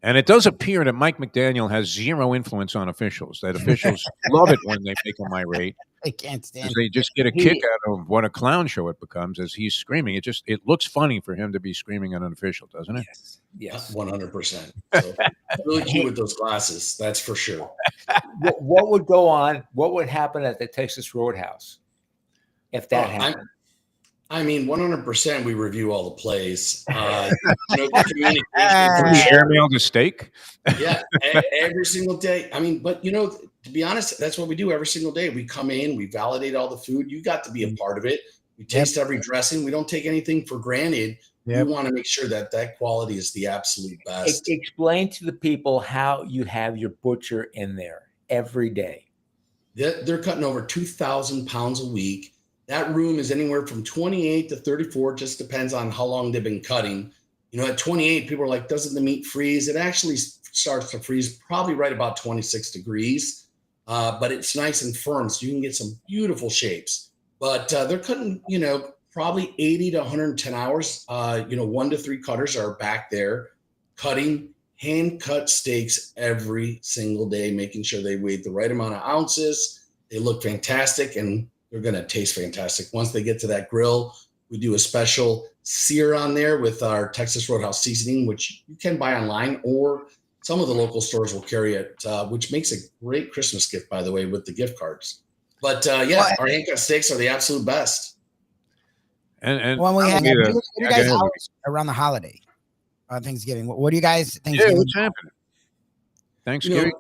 And it does appear that Mike McDaniel has zero influence on officials, that officials love it when they make him irate. They can't stand it. They just get a kick out of what a clown show it becomes as he's screaming. It looks funny for him to be screaming at an official, doesn't it? Yes. 100%. So, really cute with those glasses, that's for sure. What would go on? What would happen at the Texas Roadhouse if that happened? I mean, 100% we review all the plays. Airmail the steak? Yeah, every single day. I mean, but, to be honest, that's what we do every single day. We come in, we validate all the food. You got to be a part of it. We taste every dressing. We don't take anything for granted. Yep. We want to make sure that quality is the absolute best. Explain to the people how you have your butcher in there every day. They're cutting over 2,000 pounds a week. That room is anywhere from 28 to 34, just depends on how long they've been cutting. At 28, people are like, doesn't the meat freeze? It actually starts to freeze probably right about 26 degrees, but it's nice and firm, so you can get some beautiful shapes. But they're cutting, probably 80 to 110 hours. 1 to 3 cutters are back there cutting hand-cut steaks every single day, making sure they weigh the right amount of ounces. They look fantastic, and they're going to taste fantastic. Once they get to that grill, we do a special sear on there with our Texas Roadhouse seasoning, which you can buy online, or some of the local stores will carry it, which makes a great Christmas gift, by the way, with the gift cards. But our hand-cut steaks are the absolute best. And when we have, what do you guys around the holiday, Thanksgiving? What do you guys Thanksgiving? What's happening? Thanksgiving.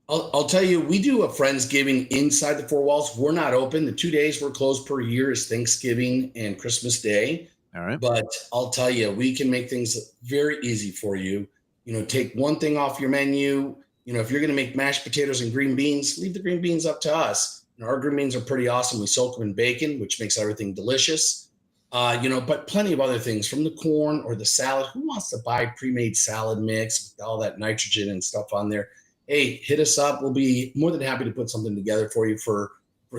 I'll tell you, we do a Friendsgiving inside the four walls. We're not open. The 2 days we're closed per year is Thanksgiving and Christmas Day. All right. But I'll tell you, we can make things very easy for you. Take one thing off your menu. If you're going to make mashed potatoes and green beans, leave the green beans up to us. Our green beans are pretty awesome. We soak them in bacon, which makes everything delicious. But plenty of other things from the corn or the salad. Who wants to buy pre-made salad mix with all that nitrogen and stuff on there? Hey, hit us up. We'll be more than happy to put something together for you for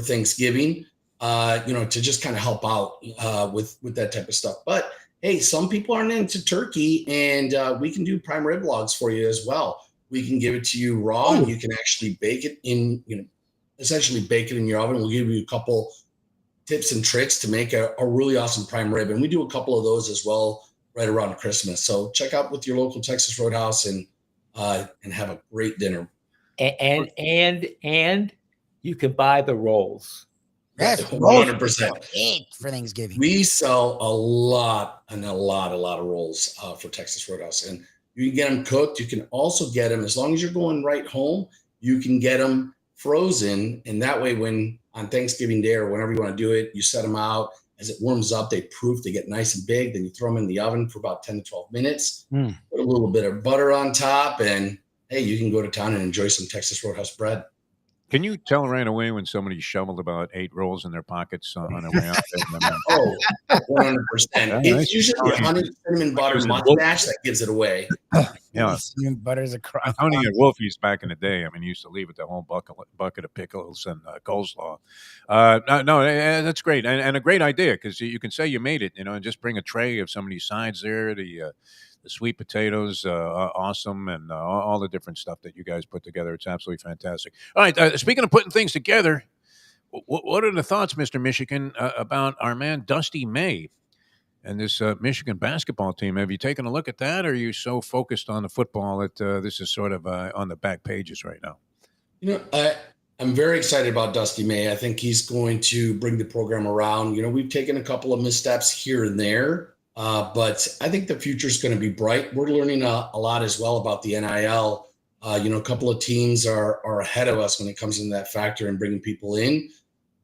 Thanksgiving, to just kind of help out with that type of stuff. But hey, some people aren't into turkey, and we can do prime rib logs for you as well. We can give it to you raw, and you can actually bake it in, essentially bake it in your oven. We'll give you a couple tips and tricks to make a really awesome prime rib. And we do a couple of those as well right around Christmas. So check out with your local Texas Roadhouse and have a great dinner. And you can buy the rolls. Yes, 100% for Thanksgiving. We sell a lot of rolls for Texas Roadhouse, and you can get them cooked. You can also get them, as long as you're going right home, you can get them frozen. And that way, when on Thanksgiving Day or whenever you want to do it, you set them out. As it warms up, they proof, they get nice and big. Then you throw them in the oven for about 10 to 12 minutes. Put a little bit of butter on top, and hey, you can go to town and enjoy some Texas Roadhouse bread. Can you tell right away when somebody shoveled about 8 rolls in their pockets on their way out? Oh, 100%. It's usually a honey cinnamon butter mustache that gives it away. Yeah, cinnamon butters across. Honey at Wolfie's back in the day. I mean, used to leave with the whole bucket of pickles and coleslaw. No, that's great, and a great idea, because you can say you made it, and just bring a tray of some of these sides there. The sweet potatoes, awesome, and all the different stuff that you guys put together. It's absolutely fantastic. All right, speaking of putting things together, what are the thoughts, Mr. Michigan, about our man Dusty May and this Michigan basketball team? Have you taken a look at that, or are you so focused on the football that this is sort of on the back pages right now? I'm very excited about Dusty May. I think he's going to bring the program around. We've taken a couple of missteps here and there. But I think the future is going to be bright. We're learning a lot as well about the NIL. A couple of teams are ahead of us when it comes into that factor and bringing people in.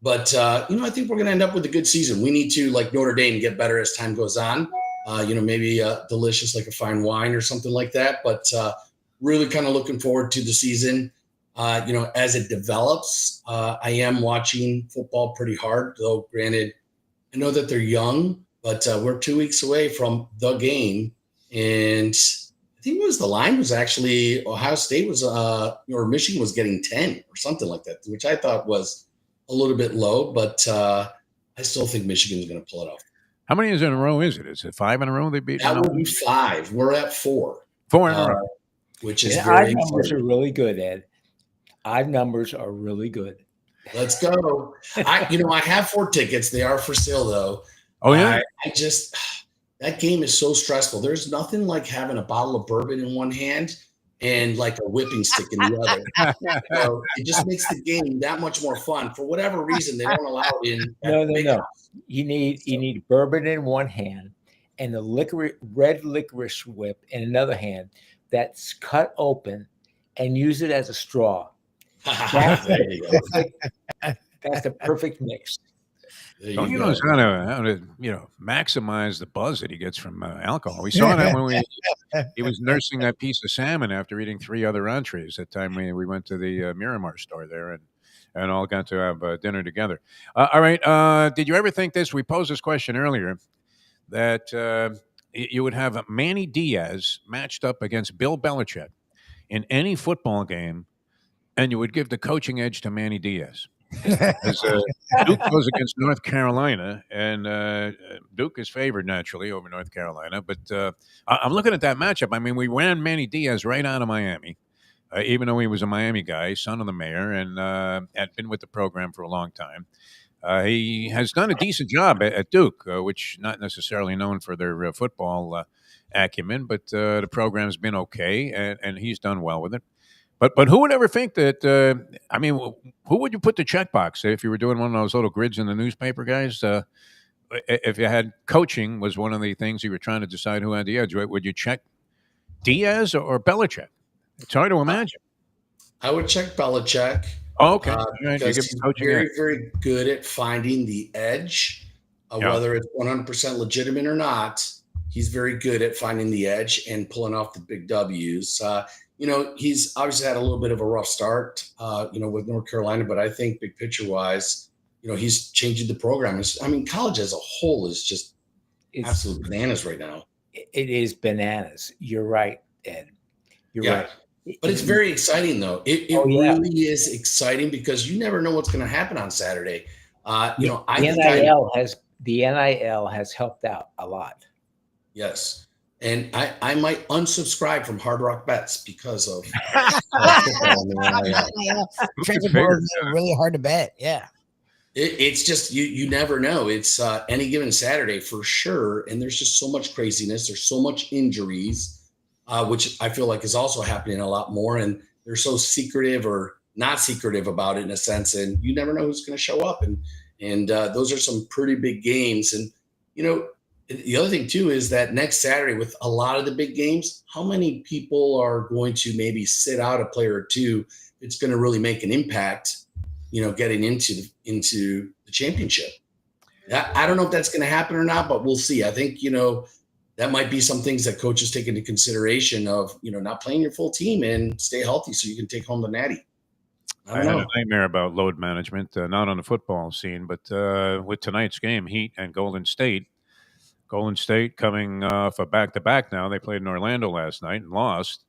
But, I think we're going to end up with a good season. We need to, like Notre Dame, get better as time goes on. Maybe delicious like a fine wine or something like that. But really kind of looking forward to the season. As it develops, I am watching football pretty hard, though granted, I know that they're young. But we're 2 weeks away from the game, and I think the line was actually Ohio State was or Michigan was getting 10 or something like that, which I thought was a little bit low. But I still think Michigan's going to pull it off. How many in a row is it? Is it 5 in a row they beat? That would be 5. We're at 4. 4 in a row, which is our very numbers exciting. are really good, Ed. Our numbers are really good. Let's go. I have 4 tickets. They are for sale though. Oh, yeah? That game is so stressful. There's nothing like having a bottle of bourbon in one hand and like a whipping stick in the other. So it just makes the game that much more fun. For whatever reason, they don't allow it in. No. You need bourbon in one hand and the red licorice whip in another hand that's cut open, and use it as a straw. That's the perfect mix. He knows how to maximize the buzz that he gets from alcohol. We saw that when he was nursing that piece of salmon after eating 3 other entrees. That time we went to the Miramar store there and all got to have dinner together. All right. Did you ever think this? We posed this question earlier, that you would have Manny Diaz matched up against Bill Belichick in any football game, and you would give the coaching edge to Manny Diaz. As Duke goes against North Carolina, and Duke is favored naturally over North Carolina. But I'm looking at that matchup. I mean, we ran Manny Diaz right out of Miami, even though he was a Miami guy, son of the mayor, and had been with the program for a long time. He has done a decent job at Duke, which not necessarily known for their football acumen, but the program's been okay, and he's done well with it. But who would ever think that? Who would you put the checkbox if you were doing one of those little grids in the newspaper, guys? If you had coaching was one of the things you were trying to decide who had the edge, would you check Diaz or Belichick? It's hard to imagine. I would check Belichick. Oh, okay. All right. You Because give he's coaching very, edge. very good at finding the edge, Yeah. whether it's 100% legitimate or not. He's very good at finding the edge and pulling off the big W's. He's obviously had a little bit of a rough start, with North Carolina, but I think big picture wise, he's changing the program. College as a whole is just absolute bananas right now. It is bananas. You're right, Ed. You're right. But it's very exciting, though. It really is exciting because you never know what's going to happen on Saturday. The NIL has helped out a lot. Yes. And I might unsubscribe from Hard Rock Bets because of football in the NIL. Football is really hard to bet. Yeah. It's just you never know. It's any given Saturday for sure. And there's just so much craziness. There's so much injuries. Which I feel like is also happening a lot more. And they're so secretive or not secretive about it in a sense. And you never know who's going to show up. And those are some pretty big games. And, the other thing, too, is that next Saturday with a lot of the big games, how many people are going to maybe sit out a player or two? It's going to really make an impact, getting into the championship. I don't know if that's going to happen or not, but we'll see. I think, that might be some things that coaches take into consideration of, not playing your full team and stay healthy so you can take home the natty. I had a nightmare about load management, not on the football scene, but with tonight's game, Heat and Golden State. Golden State coming off a back-to-back now. They played in Orlando last night and lost.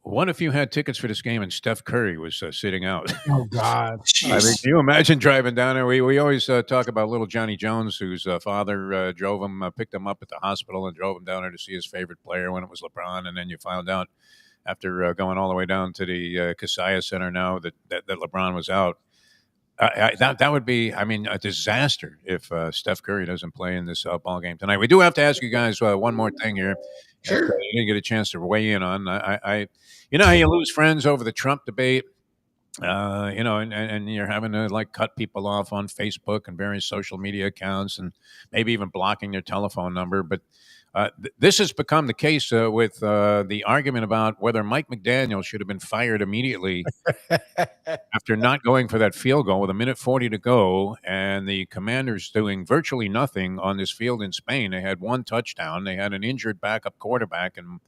What if you had tickets for this game and Steph Curry was sitting out? Oh, God. I mean, can you imagine driving down there? We always talk about little Johnny Jones, whose father drove him, picked him up at the hospital and drove him down there to see his favorite player when it was LeBron. And then you found out after going all the way down to the Kaseya Center now that LeBron was out. That would be, a disaster if Steph Curry doesn't play in this ball game tonight. We do have to ask you guys one more thing here. Sure. You didn't get a chance to weigh in on. You know how you lose friends over the Trump debate, and you're having to cut people off on Facebook and various social media accounts, and maybe even blocking their telephone number. But this has become the case with the argument about whether Mike McDaniel should have been fired immediately after not going for that field goal with 1:40 to go, and the Commanders doing virtually nothing on this field in Spain. They had one touchdown. They had an injured backup quarterback in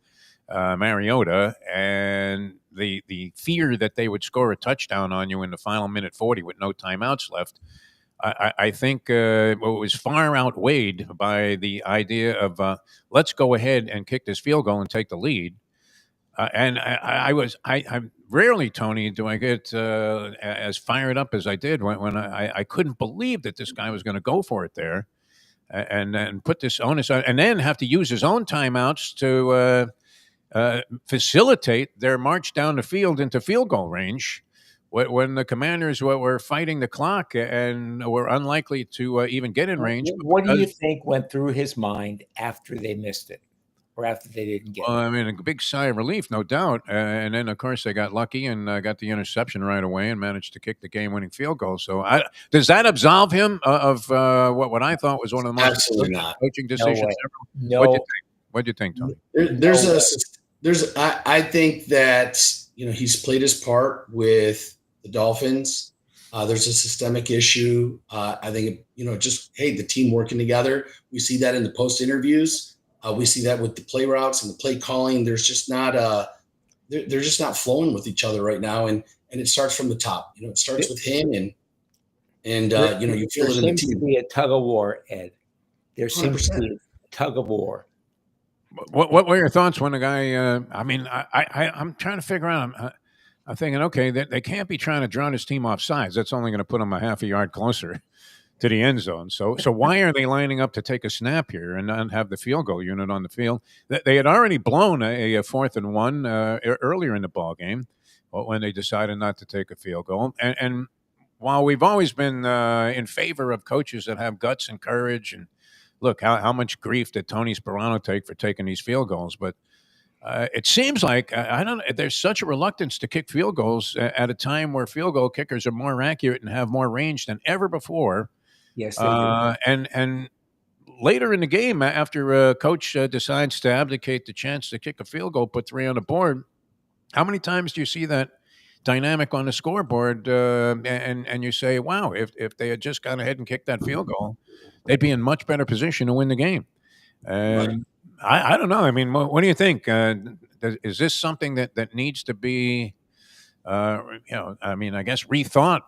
Mariota, and the fear that they would score a touchdown on you in the final 1:40 with no timeouts left. I think it was far outweighed by the idea of let's go ahead and kick this field goal and take the lead. And I rarely, Tony, do I get as fired up as I did when I couldn't believe that this guy was going to go for it there and put this onus on, and then have to use his own timeouts to facilitate their march down the field into field goal range. When the Commanders were fighting the clock and were unlikely to even get in range. What do you think went through his mind after they missed it or after they didn't get it? A big sigh of relief, no doubt. And then, of course, they got lucky and got the interception right away and managed to kick the game-winning field goal. So does that absolve him of what I thought was one of the most coaching decisions ever? No. What'd you think, Tony? I think that, he's played his part with the Dolphins. There's a systemic issue. I think, the team working together. We see that in the post interviews. We see that with the play routes and the play calling. There's just not they're just not flowing with each other right now. And it starts from the top. It starts with him and you feel it in the team. There seems to be a tug of war, Ed. There seems to be a tug of war. What were your thoughts when the guy? I'm trying to figure out. I'm thinking, okay, they can't be trying to draw this team off sides. That's only going to put them a half a yard closer to the end zone. So why are they lining up to take a snap here and not have the field goal unit on the field? They had already blown a 4th and 1 earlier in the ball game when they decided not to take a field goal. And while we've always been in favor of coaches that have guts and courage, and look, how much grief did Tony Sperano take for taking these field goals? But it seems like there's such a reluctance to kick field goals at a time where field goal kickers are more accurate and have more range than ever before. Yes, they do. And later in the game, after a coach decides to abdicate the chance to kick a field goal, put 3 on the board, how many times do you see that dynamic on the scoreboard, and you say, wow, if they had just gone ahead and kicked that field goal, they'd be in much better position to win the game. And I don't know. I mean, what do you think? Is this something that needs to be, I mean, I guess rethought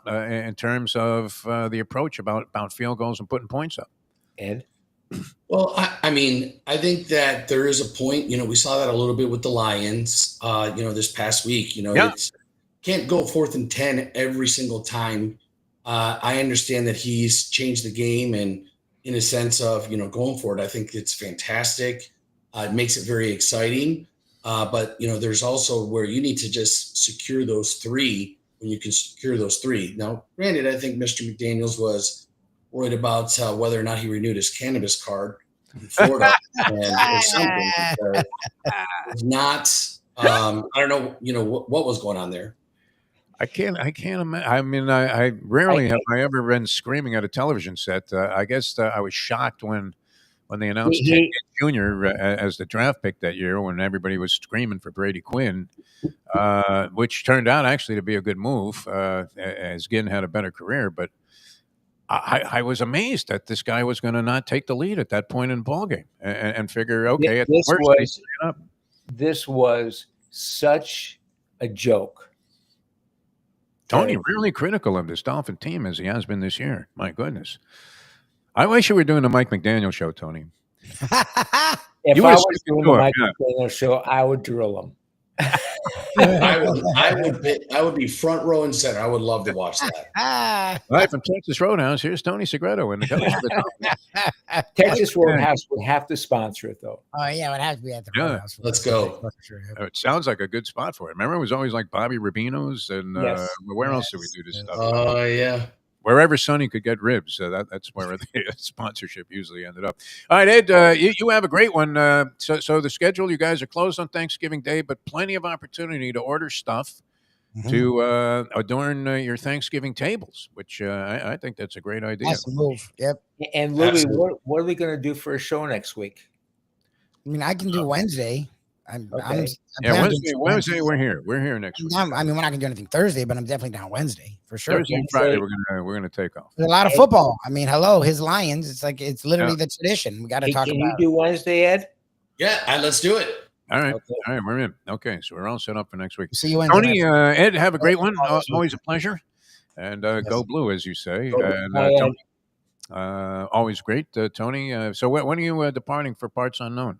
in terms of the approach about field goals and putting points up? Ed? Well, I mean, I think that there is a point. We saw that a little bit with the Lions. This past week. It's can't go 4th and 10 every single time. I understand that he's changed the game and in a sense of going for it. I think it's fantastic. It makes it very exciting. But there's also where you need to just secure those three when you can secure those three. Now, granted, I think Mr. McDaniels was worried about whether or not he renewed his cannabis card in Florida or something. It's not. I don't know. What was going on there. I can't imagine. I mean, I rarely have I ever been screaming at a television set. I guess I was shocked when they announced Ted Jr. As the draft pick that year, when everybody was screaming for Brady Quinn, which turned out actually to be a good move, as Ginn had a better career. But I was amazed that this guy was going to not take the lead at that point in the ballgame and figure, okay, at the worst, this was such a joke. Tony, really critical of this Dolphin team as he has been this year. My goodness. I wish you were doing the Mike McDaniel show, Tony. If I was doing the Mike McDaniel show, I would drill him. I would be front row and center. I would love to watch that. Right from Texas Roadhouse, here's Tony Segreto and the coach of the Texas Roadhouse would have to sponsor it, though. Oh yeah, it would have to be at the Roadhouse. Let's go. It sounds like a good spot for it. Remember, it was always like Bobby Rubino's, and where else did we do this stuff? Oh yeah. Wherever Sonny could get ribs, that's where the sponsorship usually ended up. All right, Ed, you have a great one. So the schedule, you guys are closed on Thanksgiving Day, but plenty of opportunity to order stuff to adorn your Thanksgiving tables, which I think that's a great idea. That's a move. Yep. And Lubie, what are we going to do for a show next week? I mean, I can do Wednesday. Wednesday we're here. We're here next week. I mean, we're not gonna do anything Thursday, but I'm definitely down Wednesday for sure. Thursday and Friday we're gonna take off. There's a lot of football. I mean, hello, his Lions. It's literally the tradition. We got to talk about. Can you do Wednesday, Ed? Yeah, let's do it. All right, all right, we're in. Okay, so we're all set up for next week. See you Wednesday. Tony, Ed, have a great one. Always a pleasure. And go blue, as you say. And Tony, always great, Tony. So when are you departing for parts unknown?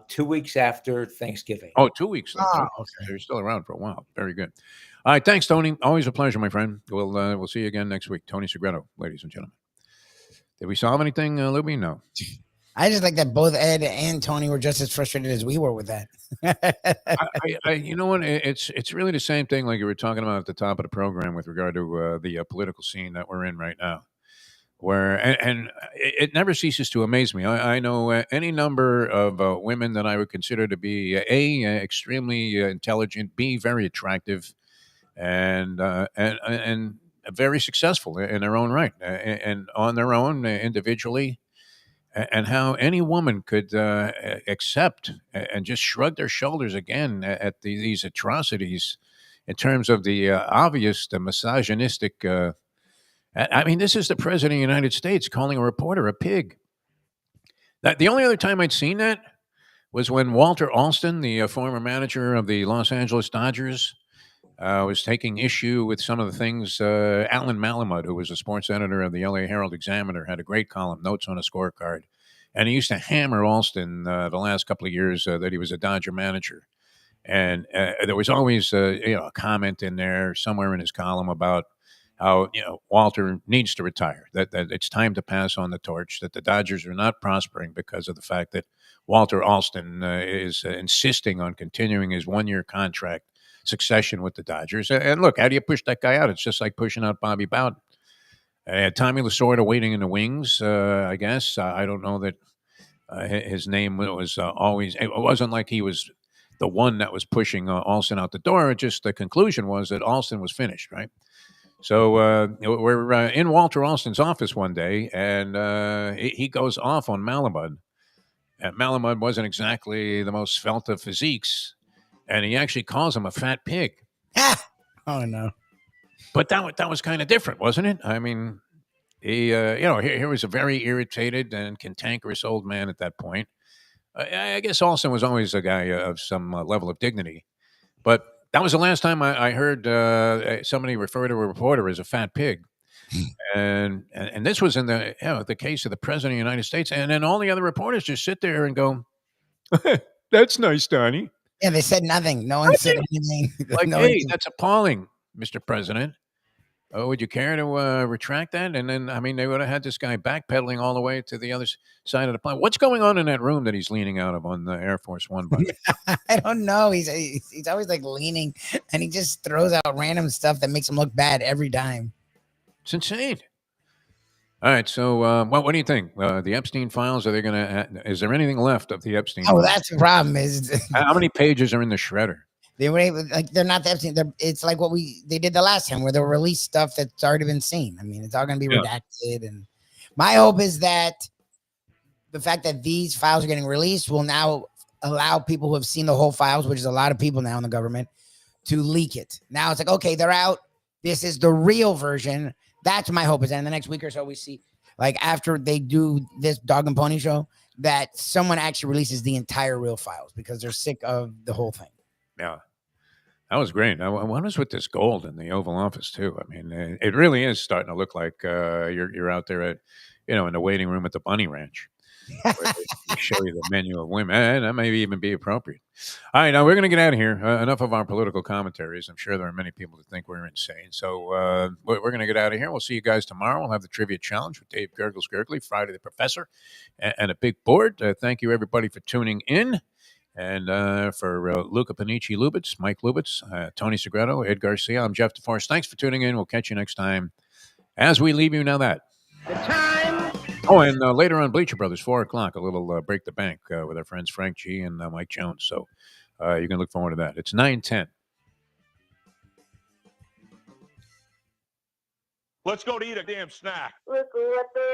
2 weeks after Thanksgiving. Oh, 2 weeks. Okay. So you're still around for a while. Very good. All right, thanks, Tony. Always a pleasure, my friend. We'll see you again next week. Tony Segreto, ladies and gentlemen. Did we solve anything, Lubie? No. I just like that both Ed and Tony were just as frustrated as we were with that. You know what? It's really the same thing like you were talking about at the top of the program with regard to the political scene that we're in right now. Where and it never ceases to amaze me. I know any number of women that I would consider to be extremely intelligent, B, very attractive, and very successful in their own right and on their own individually, and how any woman could accept and just shrug their shoulders again at these atrocities in terms of the obvious, the misogynistic. I mean, this is the president of the United States calling a reporter a pig. The only other time I'd seen that was when Walter Alston, the former manager of the Los Angeles Dodgers, was taking issue with some of the things. Alan Malamud, who was a sports editor of the LA Herald Examiner, had a great column, Notes on a Scorecard. And he used to hammer Alston the last couple of years that he was a Dodger manager. And there was always a comment in there somewhere in his column about how Walter needs to retire, that it's time to pass on the torch, that the Dodgers are not prospering because of the fact that Walter Alston is insisting on continuing his one-year contract succession with the Dodgers. And look, how do you push that guy out? It's just like pushing out Bobby Bowden. Tommy Lasorda waiting in the wings, I guess. I don't know that his name was always – it wasn't like he was the one that was pushing Alston out the door. Just the conclusion was that Alston was finished, right? So we're in Walter Alston's office one day, and he goes off on Malamud. And Malamud wasn't exactly the most svelte of physiques, and he actually calls him a fat pig. Oh no. But that was kind of different, wasn't it? I mean, he, here was a very irritated and cantankerous old man at that point. I guess Olson was always a guy of some level of dignity, but that was the last time I heard somebody refer to a reporter as a fat pig. And this was in the case of the president of the United States, and then all the other reporters just sit there and go, "That's nice, Donnie." Yeah, they said nothing. No one said anything. Like, No hey, one- that's appalling, Mr. President. Oh, would you care to retract that? And then, I mean, they would have had this guy backpedaling all the way to the other side of the planet. What's going on in that room that he's leaning out of on the Air Force One? By the way? I don't know. He's always like leaning, and he just throws out random stuff that makes him look bad every time. It's insane. All right, so what do you think? The Epstein files? Are they going to? Is there anything left of the Epstein? Oh, files? that's the problem. Is How many pages are in the shredder? they were able, like they're not the Epstein. It's like what they did the last time, where they'll release stuff that's already been seen. I mean, it's all going to be redacted, and my hope is that the fact that these files are getting released will now allow people who have seen the whole files, which is a lot of people now in the government, to leak it. Now it's like, okay, they're out. This is the real version. That's my hope is that in the next week or so, we see, like after they do this dog and pony show, that someone actually releases the entire real files because they're sick of the whole thing. Yeah, that was great. I was with this gold in the Oval Office too. I mean, it really is starting to look like you're out there at, in the waiting room at the Bunny Ranch. Where they show you the menu of women. That may even be appropriate. All right, now we're going to get out of here. Enough of our political commentaries. I'm sure there are many people that think we're insane. So we're going to get out of here. We'll see you guys tomorrow. We'll have the trivia challenge with Dave Gurgles Gurgley, Friday the Professor, and a big board. Thank you, everybody, for tuning in. And for Luca Panici Lubitz, Mike Lubitz, Tony Segreto, Ed Garcia, I'm Jeff DeForest. Thanks for tuning in. We'll catch you next time. As we leave you now that. The time. Oh, and later on Bleacher Brothers, 4 o'clock, a little Break the Bank with our friends Frank G and Mike Jones. So you can look forward to that. It's 9:10. Let's go to eat a damn snack. Look what the